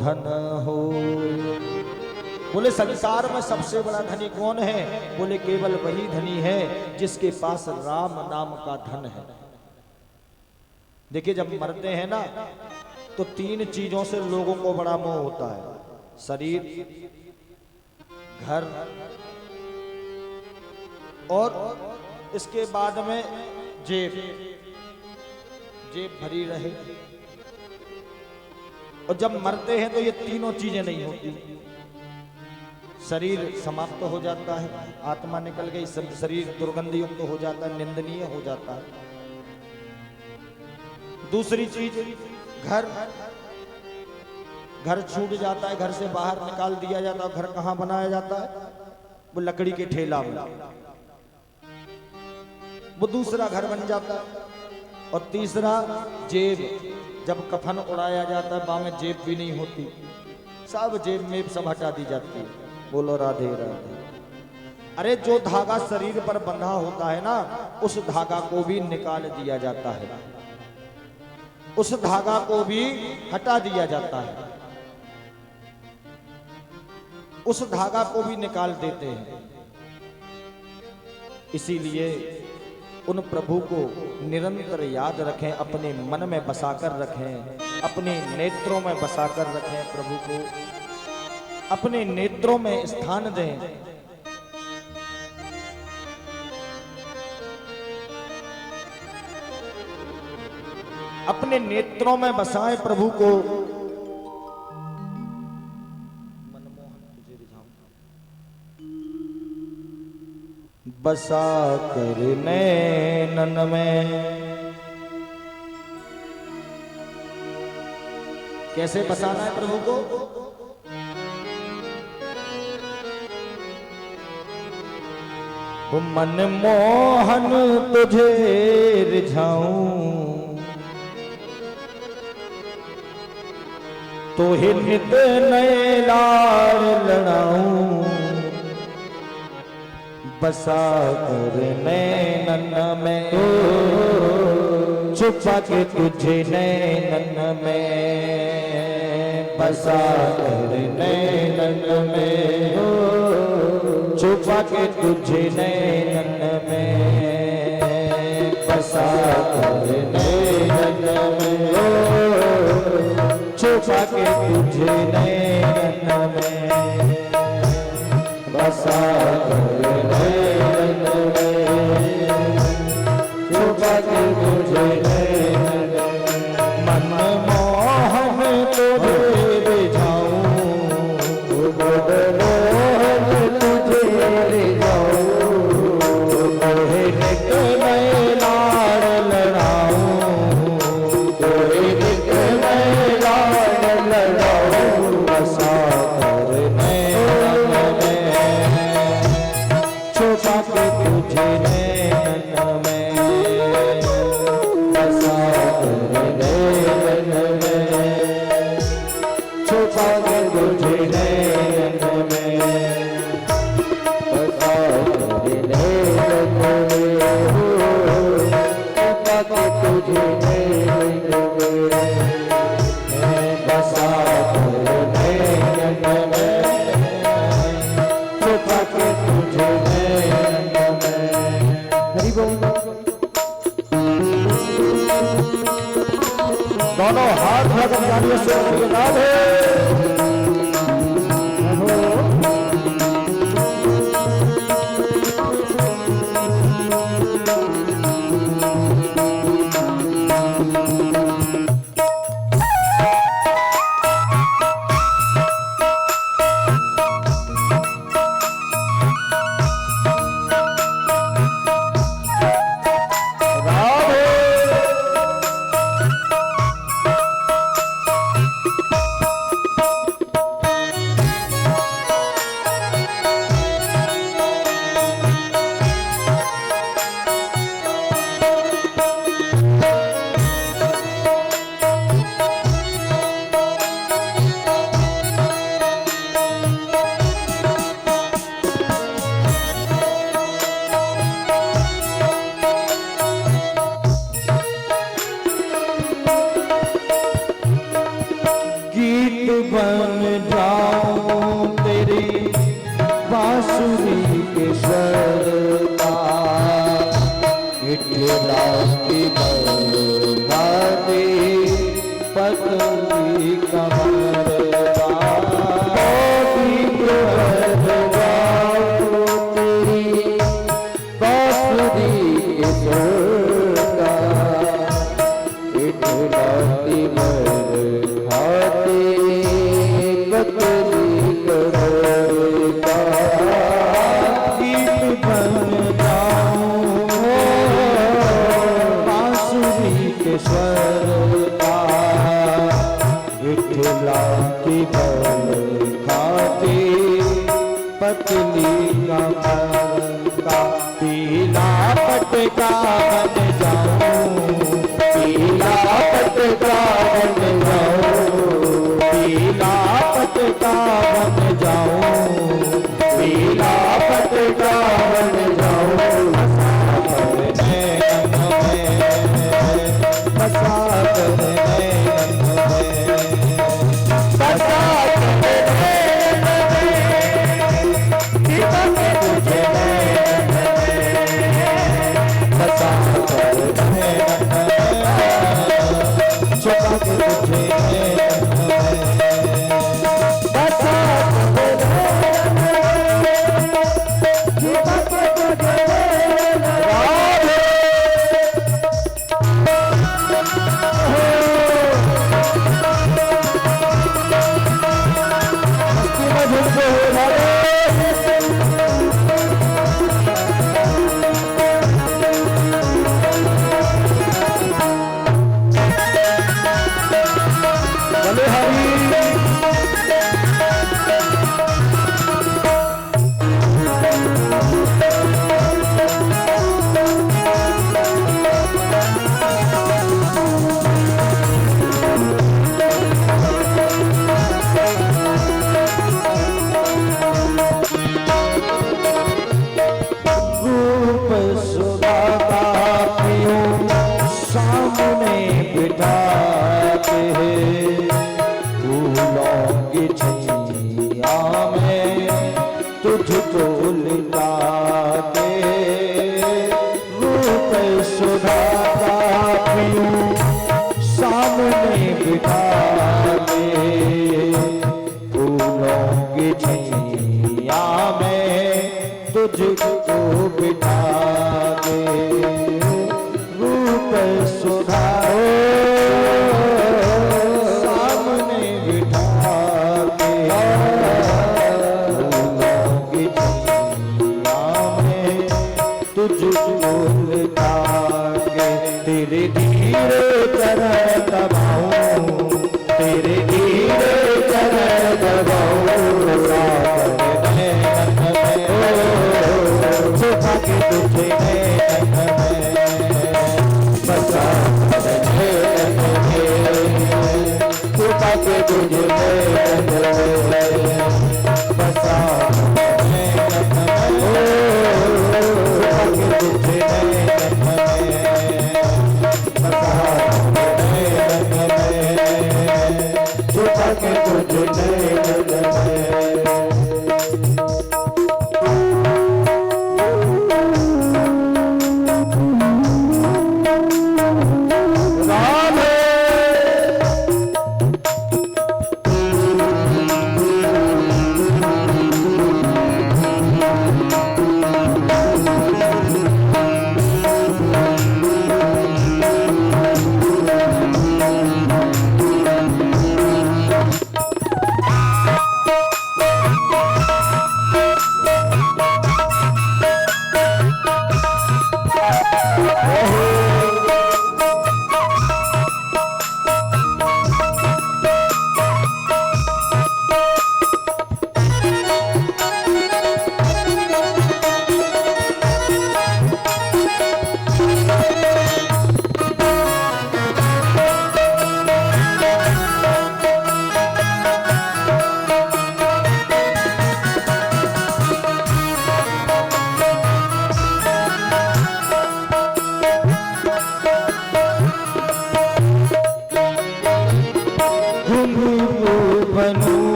धन हो। बोले संसार में सबसे बड़ा धनी कौन है? बोले केवल वही धनी है जिसके पास राम नाम का धन है। देखिए जब मरते हैं ना तो तीन चीजों से लोगों को बड़ा मोह होता है, शरीर, घर और इसके बाद में जेब। जेब भरी रहे। और जब मरते हैं तो ये तीनों चीजें नहीं होती। शरीर समाप्त हो जाता है, आत्मा निकल गई, शरीर दुर्गंधयुक्त हो जाता है, निंदनीय हो जाता है। दूसरी चीज घर, घर छूट जाता है, घर से बाहर निकाल दिया जाता है। घर कहां बनाया जाता है? वो लकड़ी के ठेला में, वो दूसरा घर बन जाता है। और तीसरा जेब, जब कफन उड़ाया जाता है बाहर में जेब भी नहीं होती, सब जेब में सब हटा दी जाती है। बोलो राधे राधे। अरे जो धागा शरीर पर बंधा होता है ना, उस धागा को भी निकाल दिया जाता है, उस धागा को भी हटा दिया जाता है, उस धागा को भी निकाल देते हैं। इसीलिए उन प्रभु को निरंतर याद रखें, अपने मन में बसाकर रखें, अपने नेत्रों में बसाकर रखें। प्रभु को अपने नेत्रों में स्थान दें। अपने नेत्रों में बसाएं प्रभु को। मनमोहन तुझे रिझाऊं, बसा कर नैनन में। कैसे बसाना है प्रभु को? मनमोहन तुझे रिझाऊं, तो ही नित नए लाड़ लड़ाऊं। बसा कर नैनन में, छुपा के तुझे नैनन में। बसा कर नैनन में, छुपा के तुझे नैनन में। बसा कर नैनन में, छुपा के तुझे नैनन में। बसा कर नैनन में, छुपा के तुझे नैनन में। मनमोहन तुझे रिझाऊं, मनमोहन तुझे रिझाऊं। तोहे नित नए लाड़ लड़ाऊं, तोहे नित नए लाड़ लड़ाऊं। बसा कर नैनन में, छुपा के तुझे नैनन में। बसा कर नैनन में, छुपा के तुझे नैनन में। बसा कर नैनन में, छुपा के तुझे नैनन में। बसा कर नैनन में, छुपा के तुझे नैनन में। हरि बोल। दोनों हाथ रख तालियों से राधे। बन जाऊं तेरी बांसुरी के स्वर का, विठला की बरगा दे पतली कमर का, तेरी बांसुरी के स्वर का, विठला की बरगा दे पतली कमर का, गीत बन जाऊं बांसुरी के स्वर का, विठला की बरगा दे पतली कमर का, पीला पटका बन जाऊं, पीला पटका बन जाऊं, पीला पटका बन जाऊं, पीला पटका बन जाऊं, बसा कर नैन में, बसा कर नैन में, चिपके तुझे नैन में, बसा कर नैन में, चिपके तुझे नैन में, बसा कर नैन में, चिपके तुझे नैन में। तुझको बिठा दे रूप सुधारो, सामने बिठा के फूलों की छैया में तुझको बिठा के, तेरे धीरे चरण दबाऊं, तेरे धीरे चरण दबाऊं, छुपा के तुझे नैन में, बसा नैन में, छुपा के तुझे नैन में, बसा नैन में, छुपा के तुझे नैन में, बसा नैन में, छुपा के तुझे नैन में।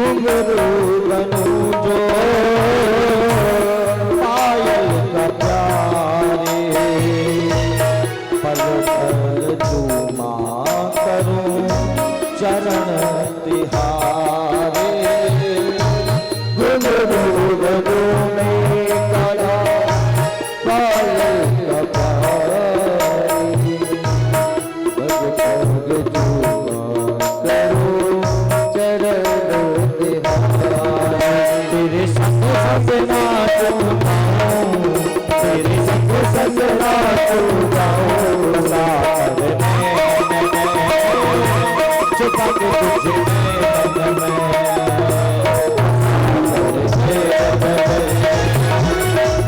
घुंघरू बनूं जो पायल का प्यारे, पल पल चूमा करूं चरण तिहारे। घुंघरू बनूं मैं काला पायल का प्यारे, पग पग चूमा करूं चरण तिहारे। तेरे संग संग नाचूं गाऊं, तेरे संग संग नाचूं गाऊं, साथ में छुपा के तुझे नैन में,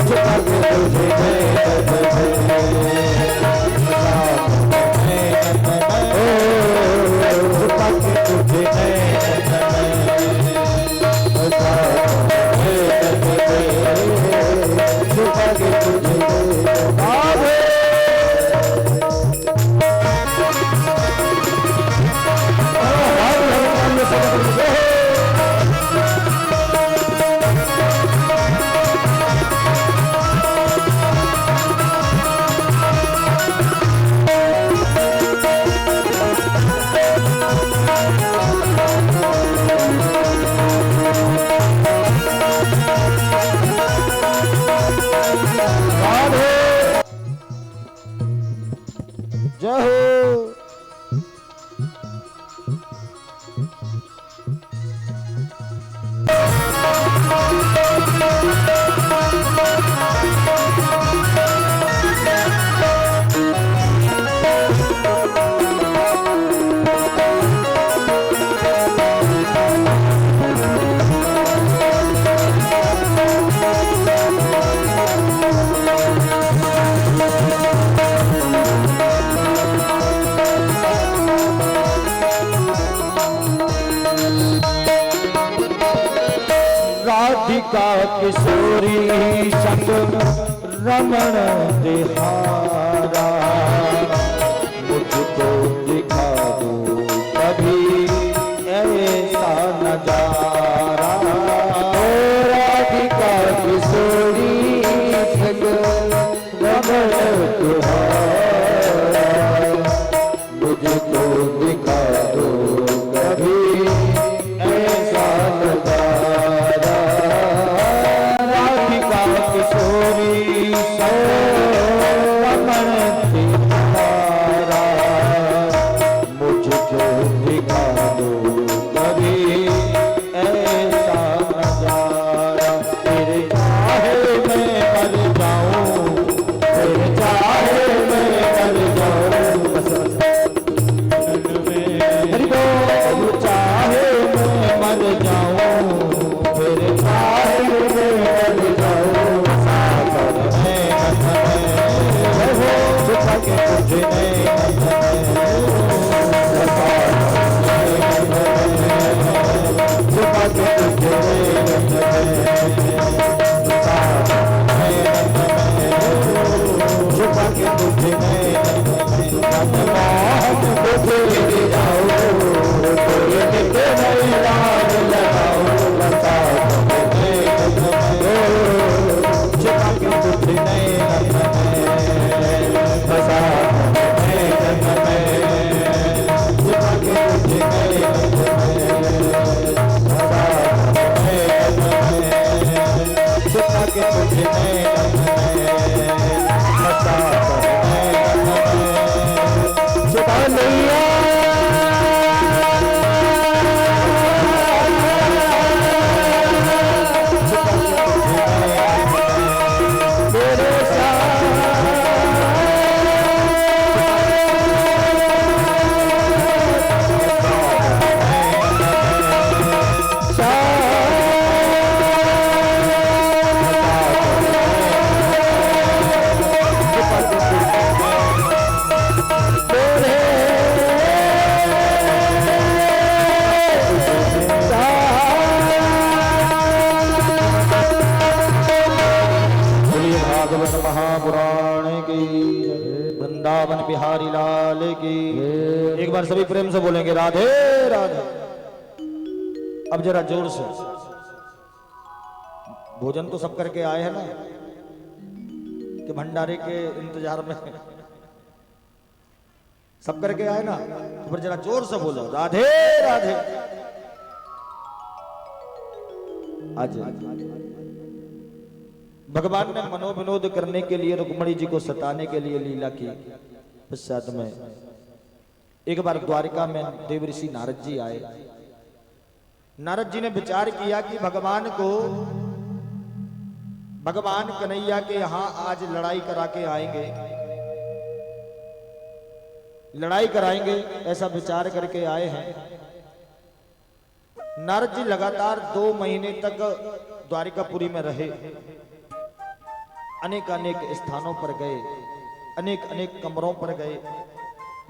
छुपा के तुझे नैन में, छुपा के तुझे नैन राधिका किशोरी संग रमण तिहारा, मुझको दिखा दो कभी ऐसा नजारा। राधिका किशोरी संग रमण तिहारा, मुझको दिखा दो कभी ऐसा नजारा। राधिका किशोरी रमण तिहारा, मुझको दिखा दो कभी ऐसा नजारा। तेरे चाहे मैं मर जाऊं, तेरे चाहे मैं मर जाऊं, चाहे मैं मर जाऊं, फिर चाहे मैं मर जाऊं, सागर में छुपा के तुझे छुपा के तुझे छुपा के तुझे तुझे जाओ वृंदावन बिहारी लाल की। एक बार सभी प्रेम से बोलेंगे राधे राधे। अब जरा जोर से, भोजन तो सब करके आए हैं ना कि भंडारे के इंतजार में सब करके आए ना, तो फिर जरा जोर से बोलो राधे राधे। आज भगवान ने मनोविनोद करने के लिए रुक्मणी जी को सताने के लिए लीला की। पश्चात में एक बार द्वारिका में देवऋषि नारद जी आए। नारद जी ने विचार किया कि भगवान कन्हैया के यहां आज लड़ाई करा के आएंगे, लड़ाई कराएंगे, ऐसा विचार करके आए हैं। नारद जी लगातार 2 महीने तक द्वारिकापुरी में रहे, अनेक अनेक स्थानों पर गए, अनेक अनेक कमरों पर गए,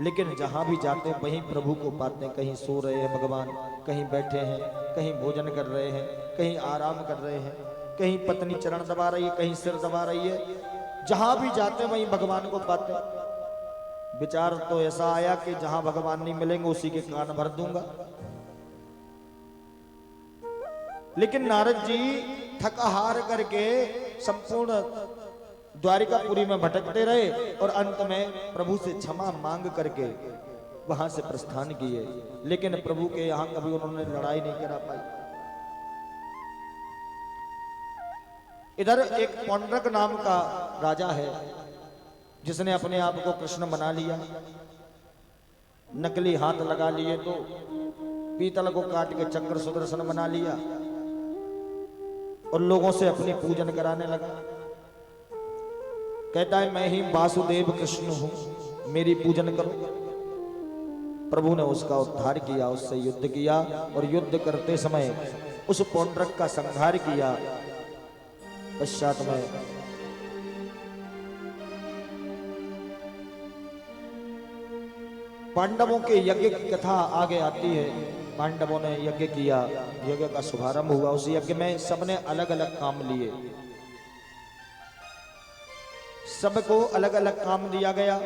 लेकिन जहां भी जाते वहीं प्रभु को पाते। कहीं सो रहे हैं भगवान, कहीं बैठे हैं, कहीं भोजन कर रहे हैं, कहीं आराम कर रहे हैं, कहीं पत्नी चरण दबा रही है, कहीं सिर दबा रही है। जहां भी जाते वहीं भगवान को पाते। विचार तो ऐसा आया कि जहां भगवान नहीं मिलेंगे उसी के कान भर दूंगा। लेकिन नारद जी थका हार करके संपूर्ण द्वारिकापुरी में भटकते रहे और अंत में प्रभु से क्षमा मांग करके वहां से प्रस्थान किए। लेकिन प्रभु के यहां कभी उन्होंने लड़ाई नहीं करा पाई। इधर एक पौंड्रक नाम का राजा है जिसने अपने आप को कृष्ण बना लिया, नकली हाथ लगा लिए, तो पीतल को काट के चक्र सुदर्शन बना लिया और लोगों से अपनी पूजन कराने लगा। कहता है मैं ही वासुदेव कृष्ण हूं, मेरी पूजन करो। प्रभु ने उसका उद्धार किया, उससे युद्ध किया और युद्ध करते समय उस पौंड्रक का संहार किया। पश्चात में पांडवों के यज्ञ की कथा आगे आती है। पांडवों ने यज्ञ किया, यज्ञ का शुभारंभ हुआ। उस यज्ञ में सबने अलग अलग काम लिए, सबको अलग अलग काम दिया गया।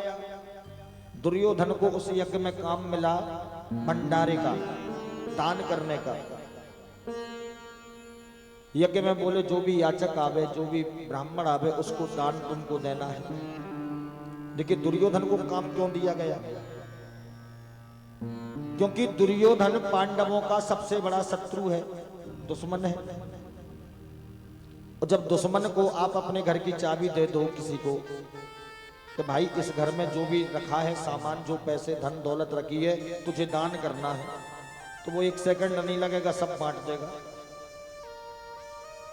दुर्योधन को उस यज्ञ में काम मिला भंडारे का, दान करने का। यज्ञ में बोले जो भी याचक आवे, जो भी ब्राह्मण आवे, उसको दान तुमको देना है। देखिए दुर्योधन को काम क्यों दिया गया? क्योंकि दुर्योधन पांडवों का सबसे बड़ा शत्रु है, दुश्मन है। और जब दुश्मन को आप अपने घर की चाबी दे दो किसी को, तो भाई इस घर में जो भी रखा है सामान, जो पैसे धन दौलत रखी है, तुझे दान करना है, तो वो 1 सेकंड नहीं लगेगा, सब बांट देगा।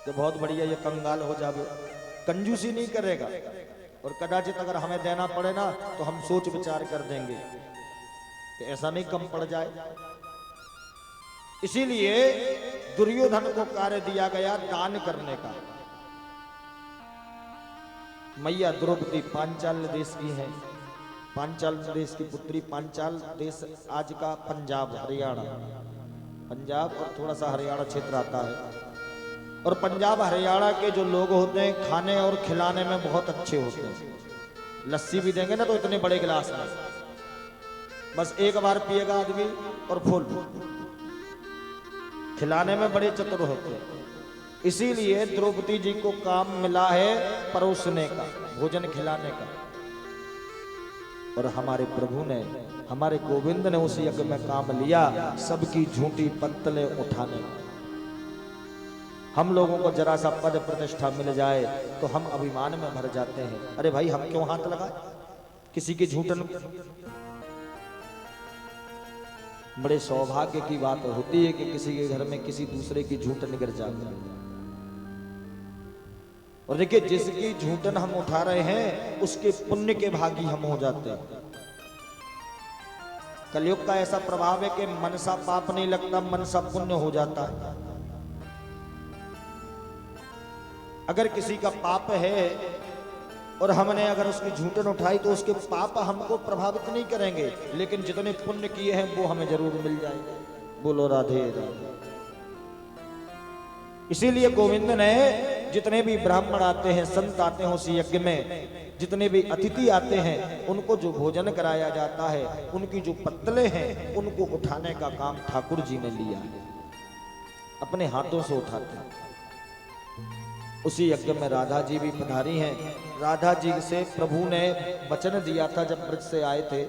तो बहुत बढ़िया, ये कंगाल हो जावे, कंजूसी नहीं करेगा। और कदाचित अगर हमें देना पड़े ना तो हम सोच विचार कर देंगे कि ऐसा नहीं कम पड़ जाए। इसीलिए दुर्योधन को कार्य दिया गया दान करने का। मैया द्रौपदी पांचाल देश की है, पांचाल देश की पुत्री। पांचाल देश आज का पंजाब, हरियाणा, पंजाब और थोड़ा सा हरियाणा क्षेत्र आता है। और पंजाब हरियाणा के जो लोग होते हैं खाने और खिलाने में बहुत अच्छे होते हैं। लस्सी भी देंगे ना तो इतने बड़े गिलास में, बस एक बार पिएगा आदमी और फुल। खिलाने में बड़े चतुर होते हैं। इसीलिए द्रौपदी जी को काम मिला है परोसने का, भोजन खिलाने का। और हमारे प्रभु ने, हमारे गोविंद ने उस यज्ञ में काम लिया सबकी झूठी पत्तलें उठाने का। हम लोगों को जरा सा पद प्रतिष्ठा मिल जाए तो हम अभिमान में भर जाते हैं। अरे भाई हम क्यों हाथ लगाए किसी की झूठन? बड़े सौभाग्य की बात होती है कि किसी के घर में किसी दूसरे की झूठन गिर जाती है। और देखिए जिसकी झूठन हम उठा रहे हैं उसके पुण्य के भागी हम हो जाते हैं। कलयुग का ऐसा प्रभाव है कि मन सा पाप नहीं लगता, मन सा पुण्य हो जाता है। अगर किसी का पाप है और हमने अगर उसकी झूठन उठाई तो उसके पाप हमको प्रभावित नहीं करेंगे, लेकिन जितने पुण्य किए हैं वो हमें जरूर मिल जाएंगे। बोलो राधे राधे। इसीलिए गोविंद ने जितने भी ब्राह्मण आते हैं, संत आते हैं उस यज्ञ में, जितने भी अतिथि आते हैं, उनको जो भोजन कराया जाता है, उनकी जो पत्तलें हैं उनको उठाने का काम ठाकुर जी ने लिया है। अपने हाथों से उठाते हैं। उसी यज्ञ में राधा जी भी पधारी हैं। राधा जी से प्रभु ने वचन दिया था जब ब्रज से आए थे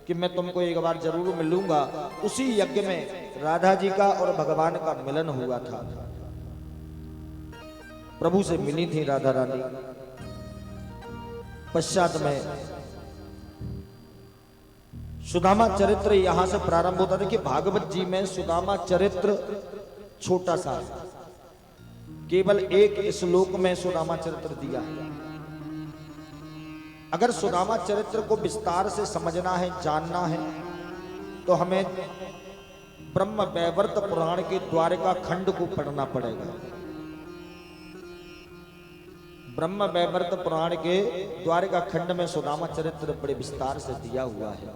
कि मैं तुमको एक बार जरूर मिलूंगा। उसी यज्ञ में राधा जी का और भगवान का मिलन हुआ था। प्रभु से मिली थी राधा रानी। पश्चात में सुदामा चरित्र यहां से प्रारंभ होता था कि भागवत जी में सुदामा चरित्र छोटा सा है, केवल एक श्लोक में सुदामा चरित्र दिया है। अगर सुदामा चरित्र को विस्तार से समझना है, जानना है, तो हमें ब्रह्म वैवर्त पुराण के द्वारिका खंड को पढ़ना पड़ेगा। ब्रह्म वैवर्त पुराण के द्वारिका खंड में सुदामा चरित्र बड़े विस्तार से दिया हुआ है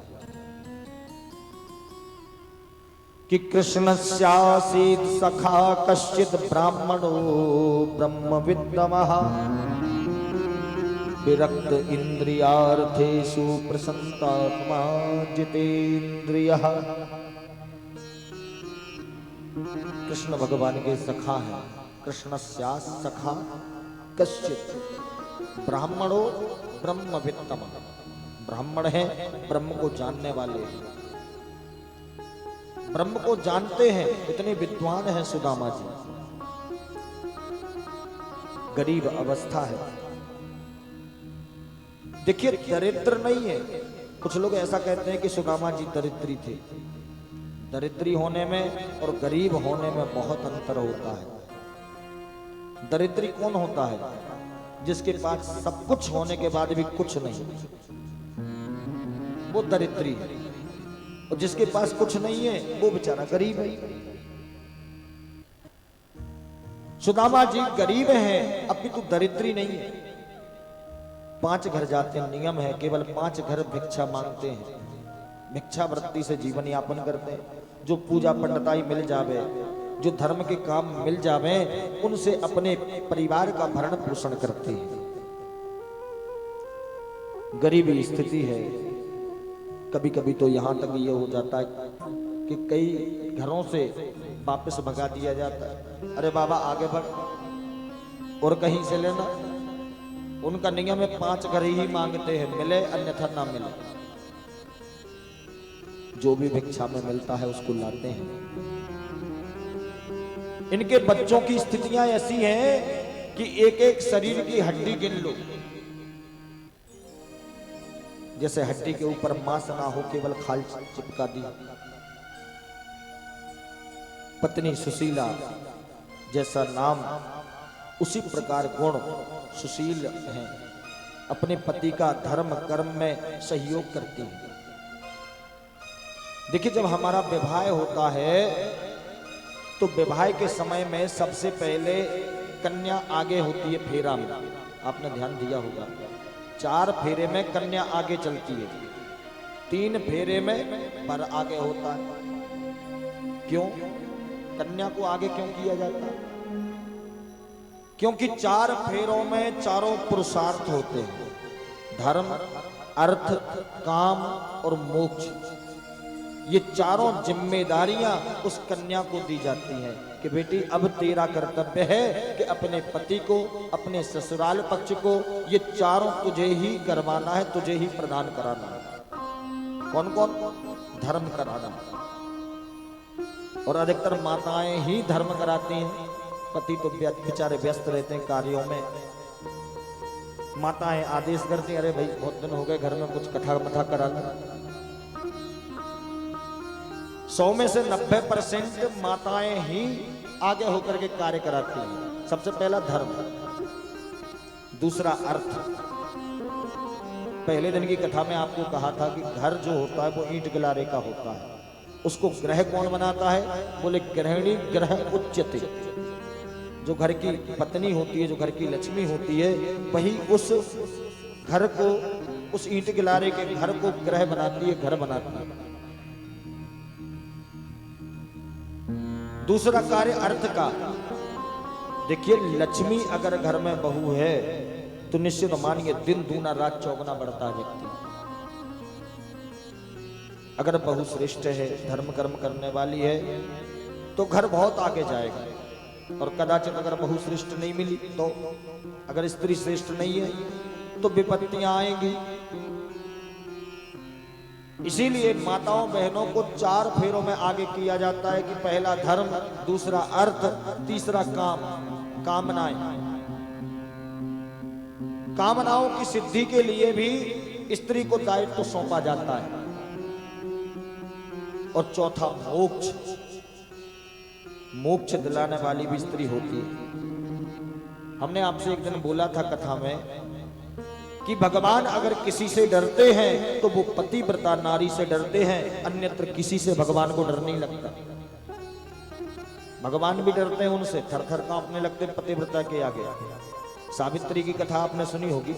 कि कृष्णस्यासीत् सखा कश्चित् ब्राह्मणो ब्रह्मविद्तमः विरक्त इंद्रियार्थेषु प्रसन्नात्मा जितेन्द्रियः। कृष्ण भगवान के सखा हैं। कृष्णस्या सखा कश्चित् ब्राह्मणो ब्रह्मवित्तमः। ब्राह्मण है, ब्रह्म को जानने वाले हैं, ब्रह्म को जानते हैं, इतने विद्वान हैं सुदामा जी। गरीब अवस्था है। देखिए दरिद्र नहीं है। कुछ लोग ऐसा कहते हैं कि सुदामा जी दरिद्री थे। दरिद्री होने में और गरीब होने में बहुत अंतर होता है। दरिद्री कौन होता है? जिसके पास सब कुछ होने के बाद भी कुछ नहीं, वो दरिद्री है। और जिसके पास कुछ नहीं है वो बेचारा गरीब है। सुदामा जी गरीब हैं, अपितु दरिद्री नहीं है। 5 घर जाते हैं, नियम है, केवल 5 घर भिक्षा मांगते हैं, भिक्षा वृत्ति से जीवन यापन करते हैं। जो पूजा पंडिताई मिल जावे, जो धर्म के काम मिल जावे, उनसे अपने परिवार का भरण पोषण करते हैं। गरीबी स्थिति है। कभी कभी तो यहां तक ये हो जाता है कि कई घरों से वापस भगा दिया जाता है। अरे बाबा आगे बढ़ और कहीं से लेना। उनका नियम है 5 घर ही मांगते हैं, मिले अन्यथा ना मिले। जो भी भिक्षा में मिलता है उसको लाते हैं। इनके बच्चों की स्थितियां ऐसी हैं कि एक एक शरीर की हड्डी गिन लो। जैसे हड्डी के ऊपर मांस ना हो, केवल खाल चिपका दी। पत्नी सुशीला जैसा नाम, उसी प्रकार गुण सुशील हैं। अपने पति का धर्म कर्म में सहयोग करती है। देखिए जब हमारा विवाह होता है तो विवाह के समय में सबसे पहले कन्या आगे होती है फेरा में। आपने ध्यान दिया होगा, 4 फेरे में कन्या आगे चलती है, 3 फेरे में वर आगे होता है। क्यों कन्या को आगे क्यों किया जाता है? क्योंकि 4 फेरों में चारों पुरुषार्थ होते हैं, धर्म, अर्थ, काम और मोक्ष। ये चारों जिम्मेदारियां उस कन्या को दी जाती हैं कि बेटी अब तेरा कर्तव्य है कि अपने पति को, अपने ससुराल पक्ष को, ये चारों तुझे ही करवाना है, तुझे ही प्रदान कराना है। कौन कौन? धर्म कराना। और अधिकतर माताएं ही धर्म कराती हैं, पति तो बेचारे व्यस्त रहते हैं कार्यों में। माताएं आदेश करती, अरे भाई बहुत दिन हो गए घर में, कुछ कथा मथा करा लो। 100 में से 90% माताएं ही आगे होकर के कार्य कराती हैं। सबसे पहला धर्म, दूसरा अर्थ। पहले दिन की कथा में आपको कहा था कि घर जो होता है वो ईंट गिलारे का होता है। उसको ग्रह कौन बनाता है? बोले गृहिणी ग्रह उच्यते। जो घर की पत्नी होती है, जो घर की लक्ष्मी होती है, वही उस घर को, उस ईंट गिलारे के घर को ग्रह बनाती है, घर बनाती है। दूसरा कार्य अर्थ का। देखिए लक्ष्मी अगर घर में बहू है तो निश्चित मानिए दिन दूना रात चौगुना बढ़ता है व्यक्ति। अगर बहू श्रेष्ठ है, धर्म कर्म करने वाली है, तो घर बहुत आगे जाएगा। और कदाचित अगर बहु श्रेष्ठ नहीं मिली तो, अगर स्त्री श्रेष्ठ नहीं है तो विपत्तियां आएंगी। इसीलिए माताओं बहनों को 4 फेरों में आगे किया जाता है कि पहला धर्म, दूसरा अर्थ, तीसरा काम, कामनाएं। कामनाओं की सिद्धि के लिए भी स्त्री को दायित्व तो सौंपा जाता है। और चौथा मोक्ष, मोक्ष दिलाने वाली भी स्त्री होती है। हमने आपसे एक दिन बोला था कथा में कि भगवान अगर किसी से डरते हैं तो वो पतिव्रता नारी से डरते हैं, अन्यत्र किसी से भगवान को डर नहीं लगता। भगवान भी डरते हैं उनसे, थर थर कांपने लगते पतिव्रता के आगे। सावित्री की कथा आपने सुनी होगी।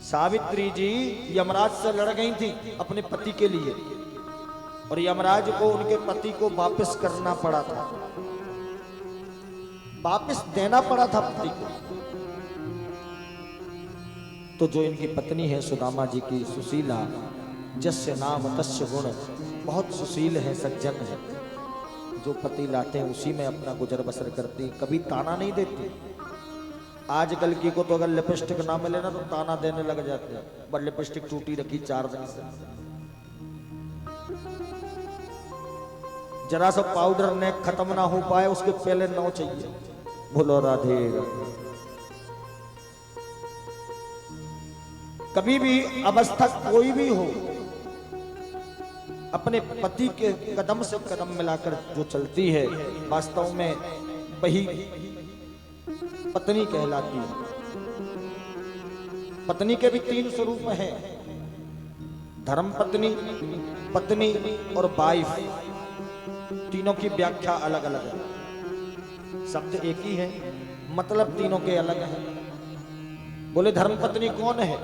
सावित्री जी यमराज से लड़ गई थी अपने पति के लिए, और यमराज को उनके पति को वापस करना पड़ा था, वापस देना पड़ा था पति को। तो जो इनकी पत्नी है सुदामा जी की, सुशीला, जस्य नाम तस्य गुण, बहुत सुशील है, सज्जन है। जो पति लाते हैं उसी में अपना गुजर बसर करती, कभी ताना नहीं देती। आजकल की को तो अगर लिपस्टिक ना मिले ना तो ताना देने लग जाते हैं, बट लिपस्टिक टूटी रखी 4 दिन से, जरा सा पाउडर ने खत्म ना हो पाए उसके पहले 9 चाहिए। बोलो राधे। कभी भी अवस्था कोई भी हो, अपने पति के कदम से कदम मिलाकर जो चलती है, वास्तव में वही पत्नी कहलाती है। पत्नी के भी 3 स्वरूप हैं, धर्म पत्नी, पत्नी और वाइफ। तीनों की व्याख्या अलग अलग है, शब्द एक ही है, मतलब तीनों के अलग हैं। बोले धर्म पत्नी कौन है?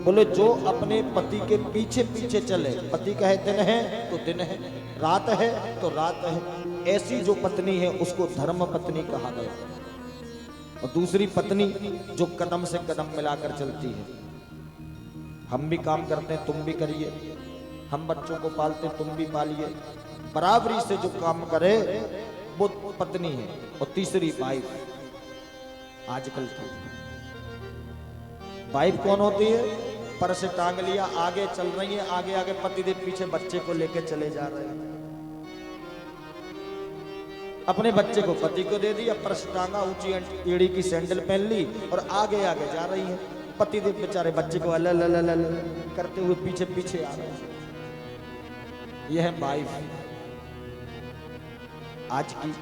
बोले जो अपने पति के पीछे पीछे चले। पति कहे दिन है तो दिन है, रात है तो रात है, ऐसी जो पत्नी है उसको धर्म पत्नी कहा गया। और दूसरी पत्नी जो कदम से कदम मिलाकर चलती है। हम भी काम करते हैं, तुम भी करिए, हम बच्चों को पालते हैं, तुम भी पालिए, बराबरी से जो काम करे वो पत्नी है। और तीसरी वाइफ। आजकल की वाइफ कौन होती है? पर से टांग लिया, आगे चल रही है, आगे आगे पतिदेव पीछे बच्चे को लेके चले जा रहे हैं। अपने बच्चे को पति को दे दिया, पर्स टांगा, ऊंची एड़ी की सैंडल पहन ली और आगे आगे जा रही है। पतिदेव बेचारे बच्चे को अल करते हुए पीछे पीछे आ रहे हैं। यह है वाइफ आज की।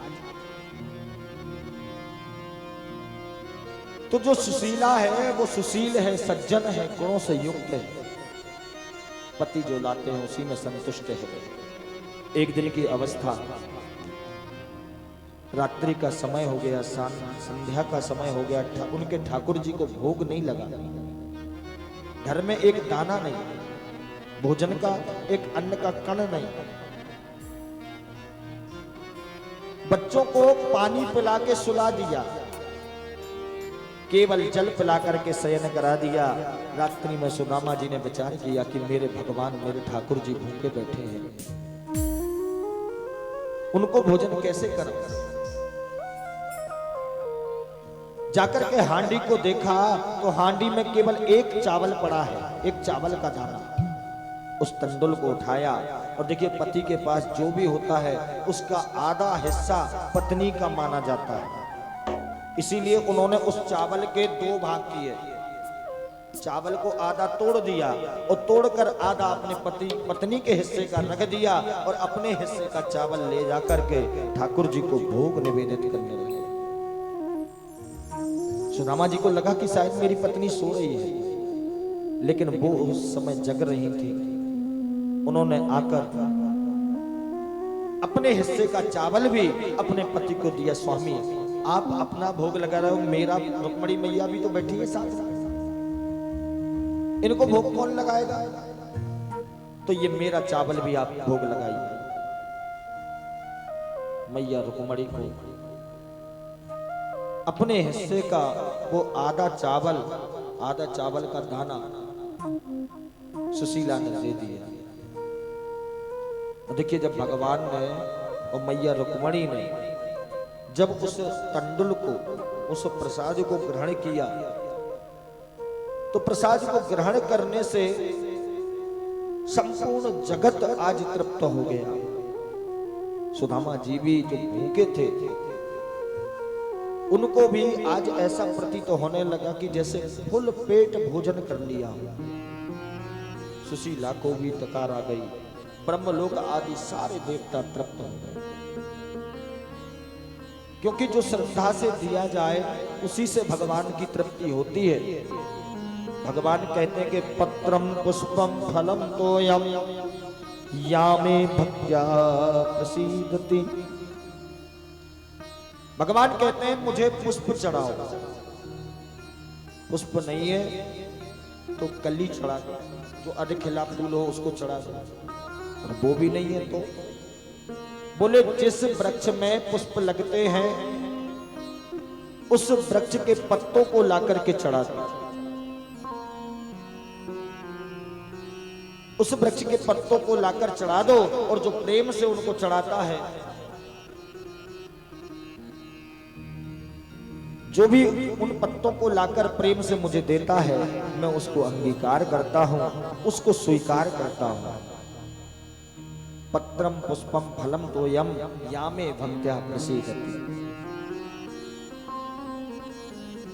तो जो सुशीला है वो सुशील है, सज्जन है, गुणों से युक्त है। पति जो लाते हैं उसी में संतुष्ट है। एक दिन की अवस्था, रात्रि का समय हो गया, संध्या का समय हो गया, उनके ठाकुर जी को भोग नहीं लगा। घर में एक दाना नहीं, भोजन का एक अन्न का कण नहीं। बच्चों को पानी पिला के सुला दिया, केवल जल पिला करके शयन करा दिया। रात्रि में सुदामा जी ने विचार किया कि मेरे भगवान, मेरे ठाकुर जी भूखे बैठे हैं, उनको भोजन कैसे करूं। जाकर के हांडी को देखा तो हांडी में केवल एक चावल पड़ा है, एक चावल का दाना। उस तंडुल को उठाया और देखिए पति के पास जो भी होता है उसका आधा हिस्सा पत्नी का माना जाता है। इसीलिए उन्होंने उस चावल के 2 भाग किए। चावल को आधा तोड़ दिया और तोड़कर आधा अपने पत्नी के हिस्से का रख दिया और अपने हिस्से का चावल ले जाकर के ठाकुर जी को भोग निवेदित करने लगे। सुदामा जी को लगा कि शायद मेरी पत्नी सो रही है, लेकिन वो उस समय जग रही थी। उन्होंने आकर अपने हिस्से का चावल भी अपने पति को दिया। स्वामी आप अपना भोग लगा रहे हो, मेरा रुक्मणी मैया भी तो बैठी है साथ, इनको भोग कौन लगाएगा? तो ये मेरा चावल भी आप भोग लगाइए। मैया रुक्मणी को अपने हिस्से का वो आधा चावल का दाना सुशीला ने दे दिया। देखिए जब भगवान ने और मैया रुक्मणी ने जब उस तंडुल को, उस प्रसाद को ग्रहण किया, तो प्रसाद को ग्रहण करने से संपूर्ण जगत आज तृप्त हो गया। सुदामा जी भी जो भूखे थे उनको भी आज ऐसा प्रतीत होने लगा कि जैसे फुल पेट भोजन कर लिया। सुशीला को भी तकार आ गई, ब्रह्मलोक आदि सारे देवता तृप्त हो गए। क्योंकि जो श्रद्धा से दिया जाए उसी से भगवान की तृप्ति होती है। भगवान कहते हैं कि पत्रम पुष्पम फलम तोयम यामे भक्त्या प्रसीदति। भगवान कहते हैं मुझे पुष्प चढ़ाओ, पुष्प नहीं है तो कली चढ़ा दो, जो अधिक खिला फूल हो उसको चढ़ा दो, और वो भी नहीं है तो बोले जिस वृक्ष में पुष्प लगते हैं उस वृक्ष के पत्तों को लाकर के चढ़ा दो। उस वृक्ष के पत्तों को लाकर चढ़ा दो, और जो प्रेम से उनको चढ़ाता है, जो भी उन पत्तों को लाकर प्रेम से मुझे देता है, मैं उसको अंगीकार करता हूं, उसको स्वीकार करता हूं। पत्रम पुष्पम फलम तोयम यामे भक्त्या प्रसीदति।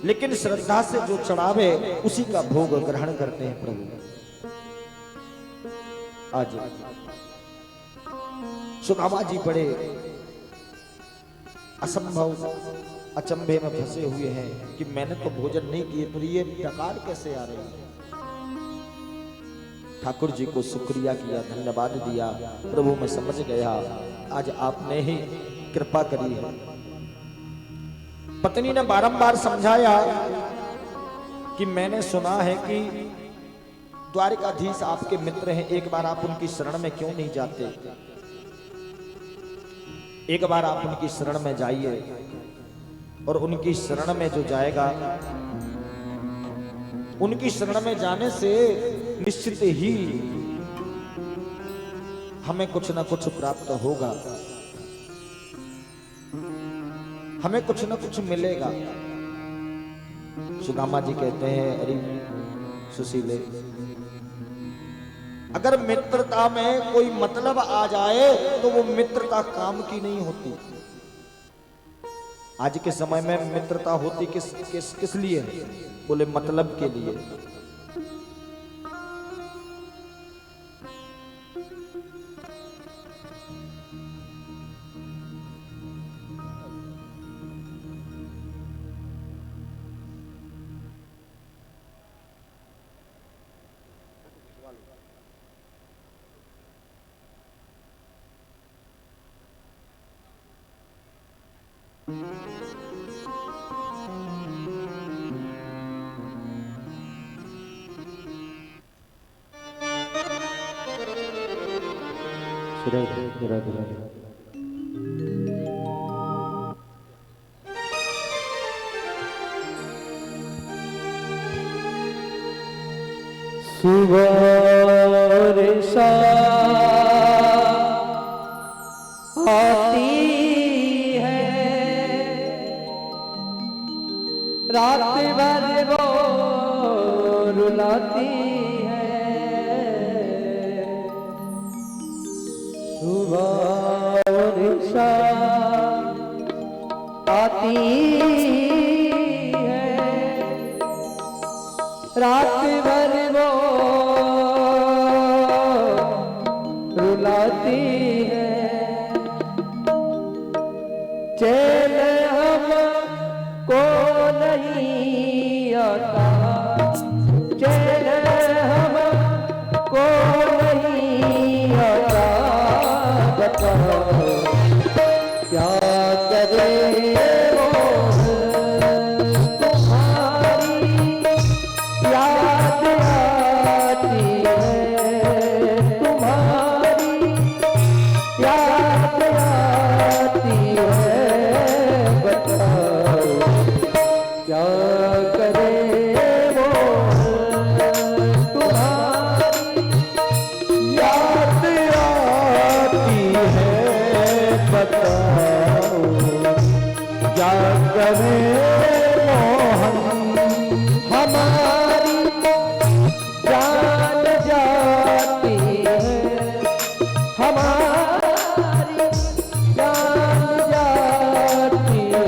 लेकिन श्रद्धा से जो चढ़ावे उसी का भोग ग्रहण करते हैं प्रभु। आज सुदामा जी बड़े असंभव अचंभे में फंसे हुए हैं कि मैंने तो भोजन नहीं किए, तो ये डकार कैसे आ रही है। ठाकुर जी को शुक्रिया किया, धन्यवाद दिया, प्रभु मैं समझ गया, आज आपने ही कृपा करी है। पत्नी ने बारंबार समझाया कि मैंने सुना है कि द्वारिकाधीश आपके मित्र हैं, एक बार आप उनकी शरण में क्यों नहीं जाते, एक बार आप उनकी शरण में जाइए, और उनकी शरण में जो जाएगा, उनकी शरण में जाने से निश्चित ही हमें कुछ ना कुछ प्राप्त होगा, हमें कुछ ना कुछ मिलेगा। सुदामा जी कहते हैं अरे सुशीले, अगर मित्रता में कोई मतलब आ जाए तो वो मित्रता काम की नहीं होती। आज के समय में मित्रता होती किस लिए? बोले मतलब के लिए। सुवर्षा आती है, रात भर वो रुलाती है। सुवर्षा आती है, रात भर वो रुलाती है। चैन हमको नहीं आता, चैन हमको नहीं आता, बताओ क्या करें वो तुम्हारी याद आती है, तुम्हारी याद आती है, बताओ क्या करे बताओ क्या करे मोहन हमारी जान जाती है हमारी जान जाती है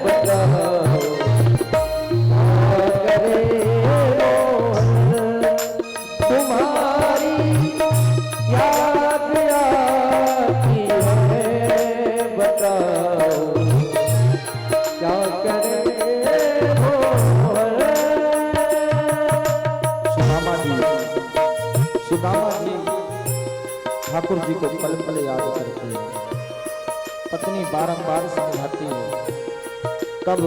बताओ क्या करे मोहन तुम्हारी याद आती है बताओ क्या करे मोहन। सुदामा जी ठाकुर जी को पल पल याद करती है। पत्नी बारंबार समझाती है। तब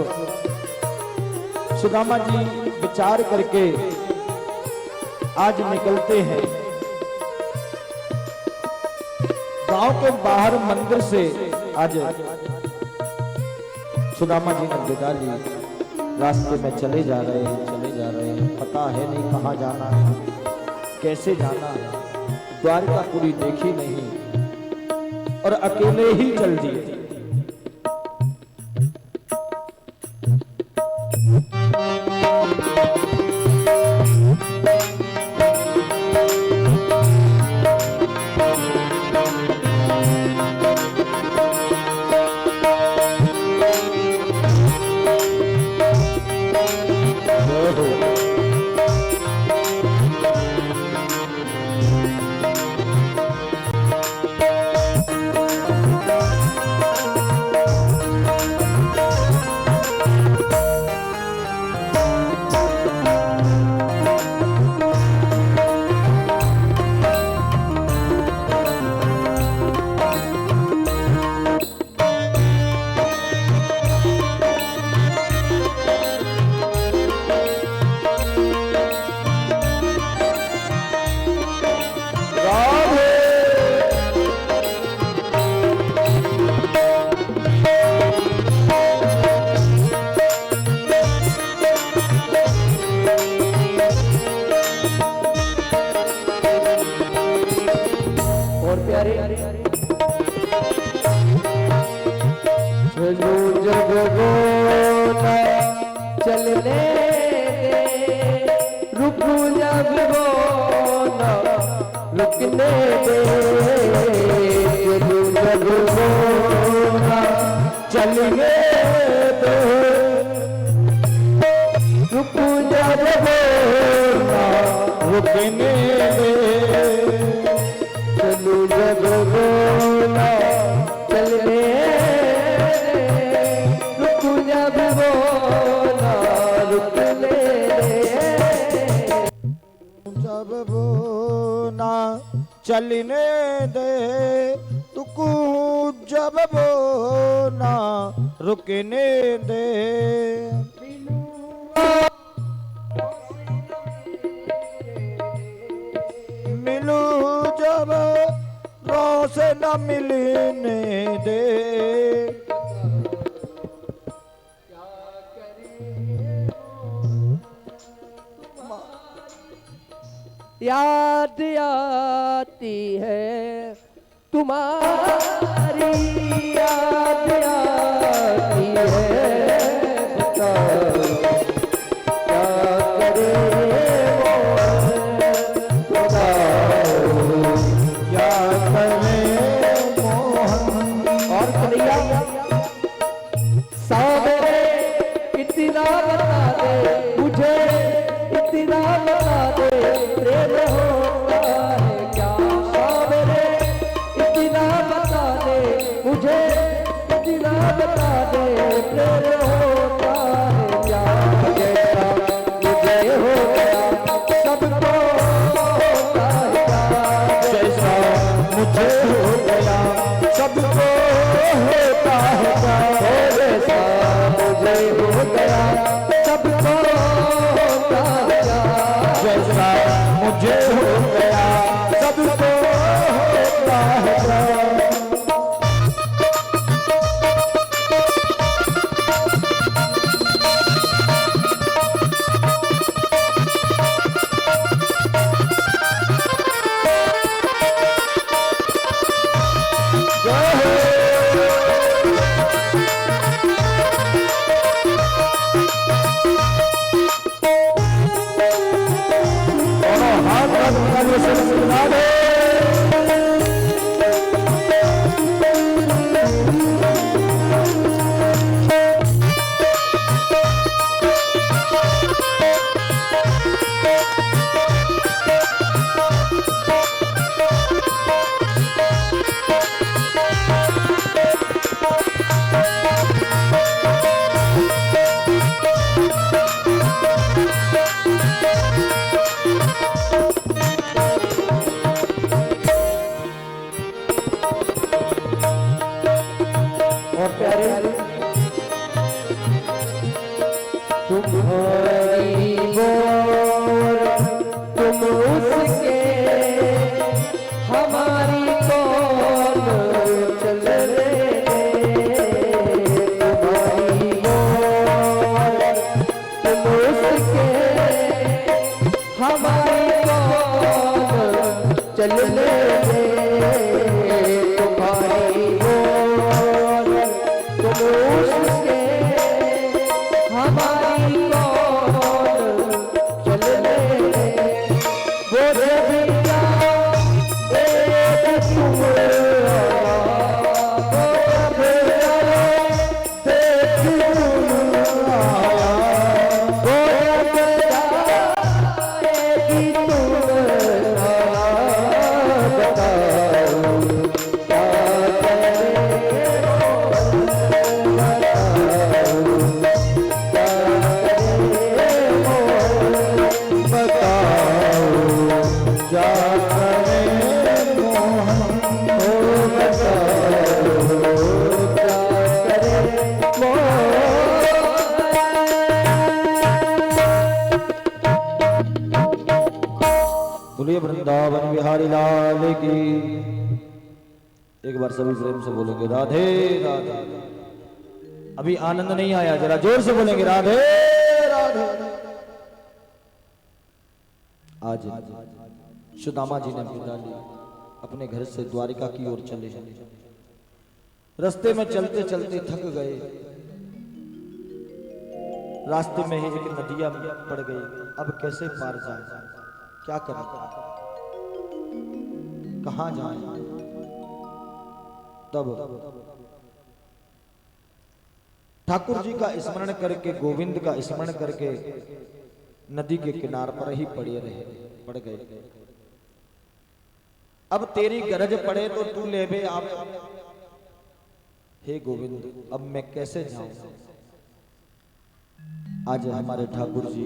सुदामा जी विचार करके आज निकलते हैं। गांव के बाहर मंदिर से आज सुदामा जी ने विदा ली। रास्ते में चले जा रहे हैं, पता है नहीं कहाँ जाना है, कैसे जाना है। द्वारकापुरी देखी नहीं और अकेले ही चल दिए। चलने दे रुक जब वो न रुकने दे जब वो न चलने दे रुक जब वो न रुकने दे चलू जब वो न चलने जब वो ना चलने दे तुकू जब वो ना रुकने दे मिलू जब रोज न मिलने दे याद आती है तुम्हारी याद आती है बताओ क्या करे मोहन बताओ क्या करे मोहन। और कन्हैया सावरे इतना बता दे मुझे इतना बता दे प्रेम होता है क्या सावरे इतना बता दे मुझे इतना बता दे प्रेम होता है क्या जैसा मुझे हो गया सबको होता है क्या जैसा मुझे हो गया सबको होता है क्या जैसा मुझे हो गया सबको होता है क्या जैसा मुझे हो गया सबको होता है क्या। जय हो राधे और प्यारे तुम्हारी गोर तुम उसके हमारी कौन चल रे तुम्हारी गोर तुम उसके हमारी कौन चल रे तुम्हारी गोर तुम उसके हमारी कौन चल ले वो जबिया एक तुम बोलिए वृंदावन बिहारी लाल की। एक बार सभी प्रेम से बोलेंगे राधे राधे। अभी आनंद नहीं आया, जरा जोर से बोलेंगे राधे राधे। आज सुदामा जी ने विदा ली, अपने घर से द्वारिका की ओर चले। रास्ते में चलते चलते थक गए, रास्ते में ही एक नदिया पड़ गई। अब कैसे पार जाए, क्या करें, कहां जाए। तब ठाकुर जी का स्मरण करके, गोविंद का स्मरण करके नदी के किनार पर ही पड़ गए। अब तेरी गरज पड़े तो तू ले बे आप। हे गोविंद, अब मैं कैसे जाऊं। आज हमारे ठाकुर जी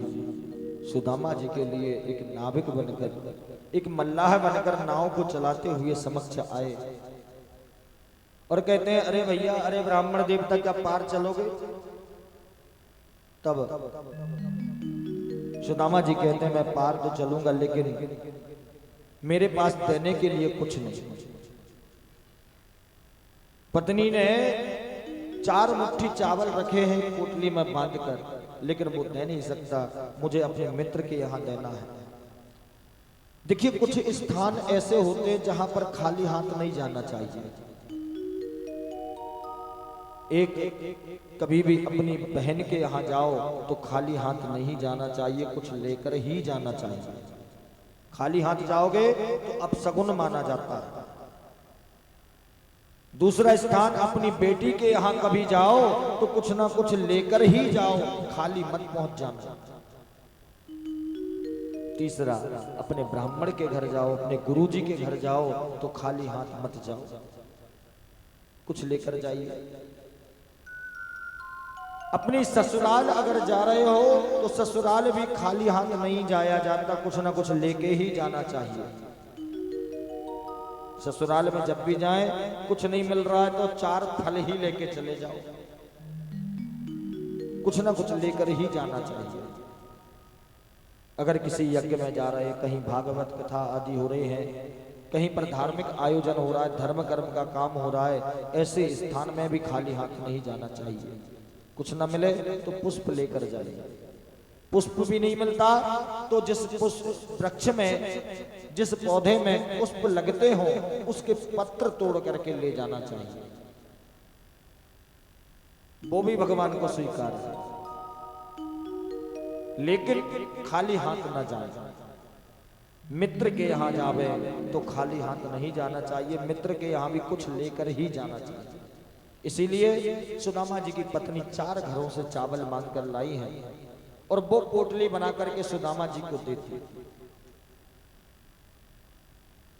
सुदामा जी के लिए एक नाविक बनकर, एक मल्लाह बनकर नाव को चलाते हुए समक्ष आए और कहते हैं, अरे भैया, अरे ब्राह्मण देवता, क्या पार चलोगे। तब सुदामा जी कहते हैं, मैं पार तो चलूंगा, लेकिन मेरे पास देने के लिए कुछ नहीं। पत्नी ने 4 मुट्ठी चावल रखे हैं पोटली में बांधकर, लेकिन वो दे नहीं सकता, मुझे अपने मित्र के यहां देना है। देखिए, कुछ स्थान ऐसे होते हैं जहां पर खाली हाथ नहीं जाना चाहिए। एक कभी भी अपनी बहन के यहां जाओ तो खाली हाथ नहीं जाना चाहिए, कुछ लेकर ही जाना चाहिए। खाली हाथ जाओगे तो अपशगुन माना जाता है। दूसरा स्थान, अपनी बेटी के यहां कभी जाओ तो कुछ ना कुछ लेकर ही जाओ, खाली मत पहुंच जाना। तीसरा, अपने ब्राह्मण के घर जाओ, अपने गुरुजी के घर जाओ तो खाली हाथ मत जाओ, कुछ लेकर जाइए। अपनी ससुराल अगर जा रहे हो तो ससुराल भी खाली हाथ नहीं जाया जाता, कुछ ना कुछ लेके ही जाना चाहिए। ससुराल में जब भी जाएं, कुछ नहीं मिल रहा है तो 4 फल ही लेके चले जाओ, कुछ ना कुछ लेकर ही जाना चाहिए। अगर किसी यज्ञ में जा रहे, कहीं भागवत कथा आदि हो रही है, कहीं पर धार्मिक आयोजन हो रहा है, धर्म कर्म का काम हो रहा है, ऐसे स्थान में भी खाली हाथ नहीं जाना चाहिए। कुछ ना मिले तो पुष्प लेकर जाइए। पुष्प भी नहीं मिलता तो जिस पुष्प वृक्ष में, जिस पौधे में पुष्प लगते हो, उसके पत्र तोड़ करके ले जाना चाहिए, वो भी भगवान को स्वीकार है। लेकिन खाली हाथ न जाए। मित्र के यहाँ जावे तो खाली हाथ नहीं जाना चाहिए, मित्र के यहाँ भी कुछ लेकर ही जाना चाहिए। इसीलिए सुदामा जी की पत्नी 4 घरों से चावल मांग कर लाई है और वो पोटली बना करके सुदामा जी को देती।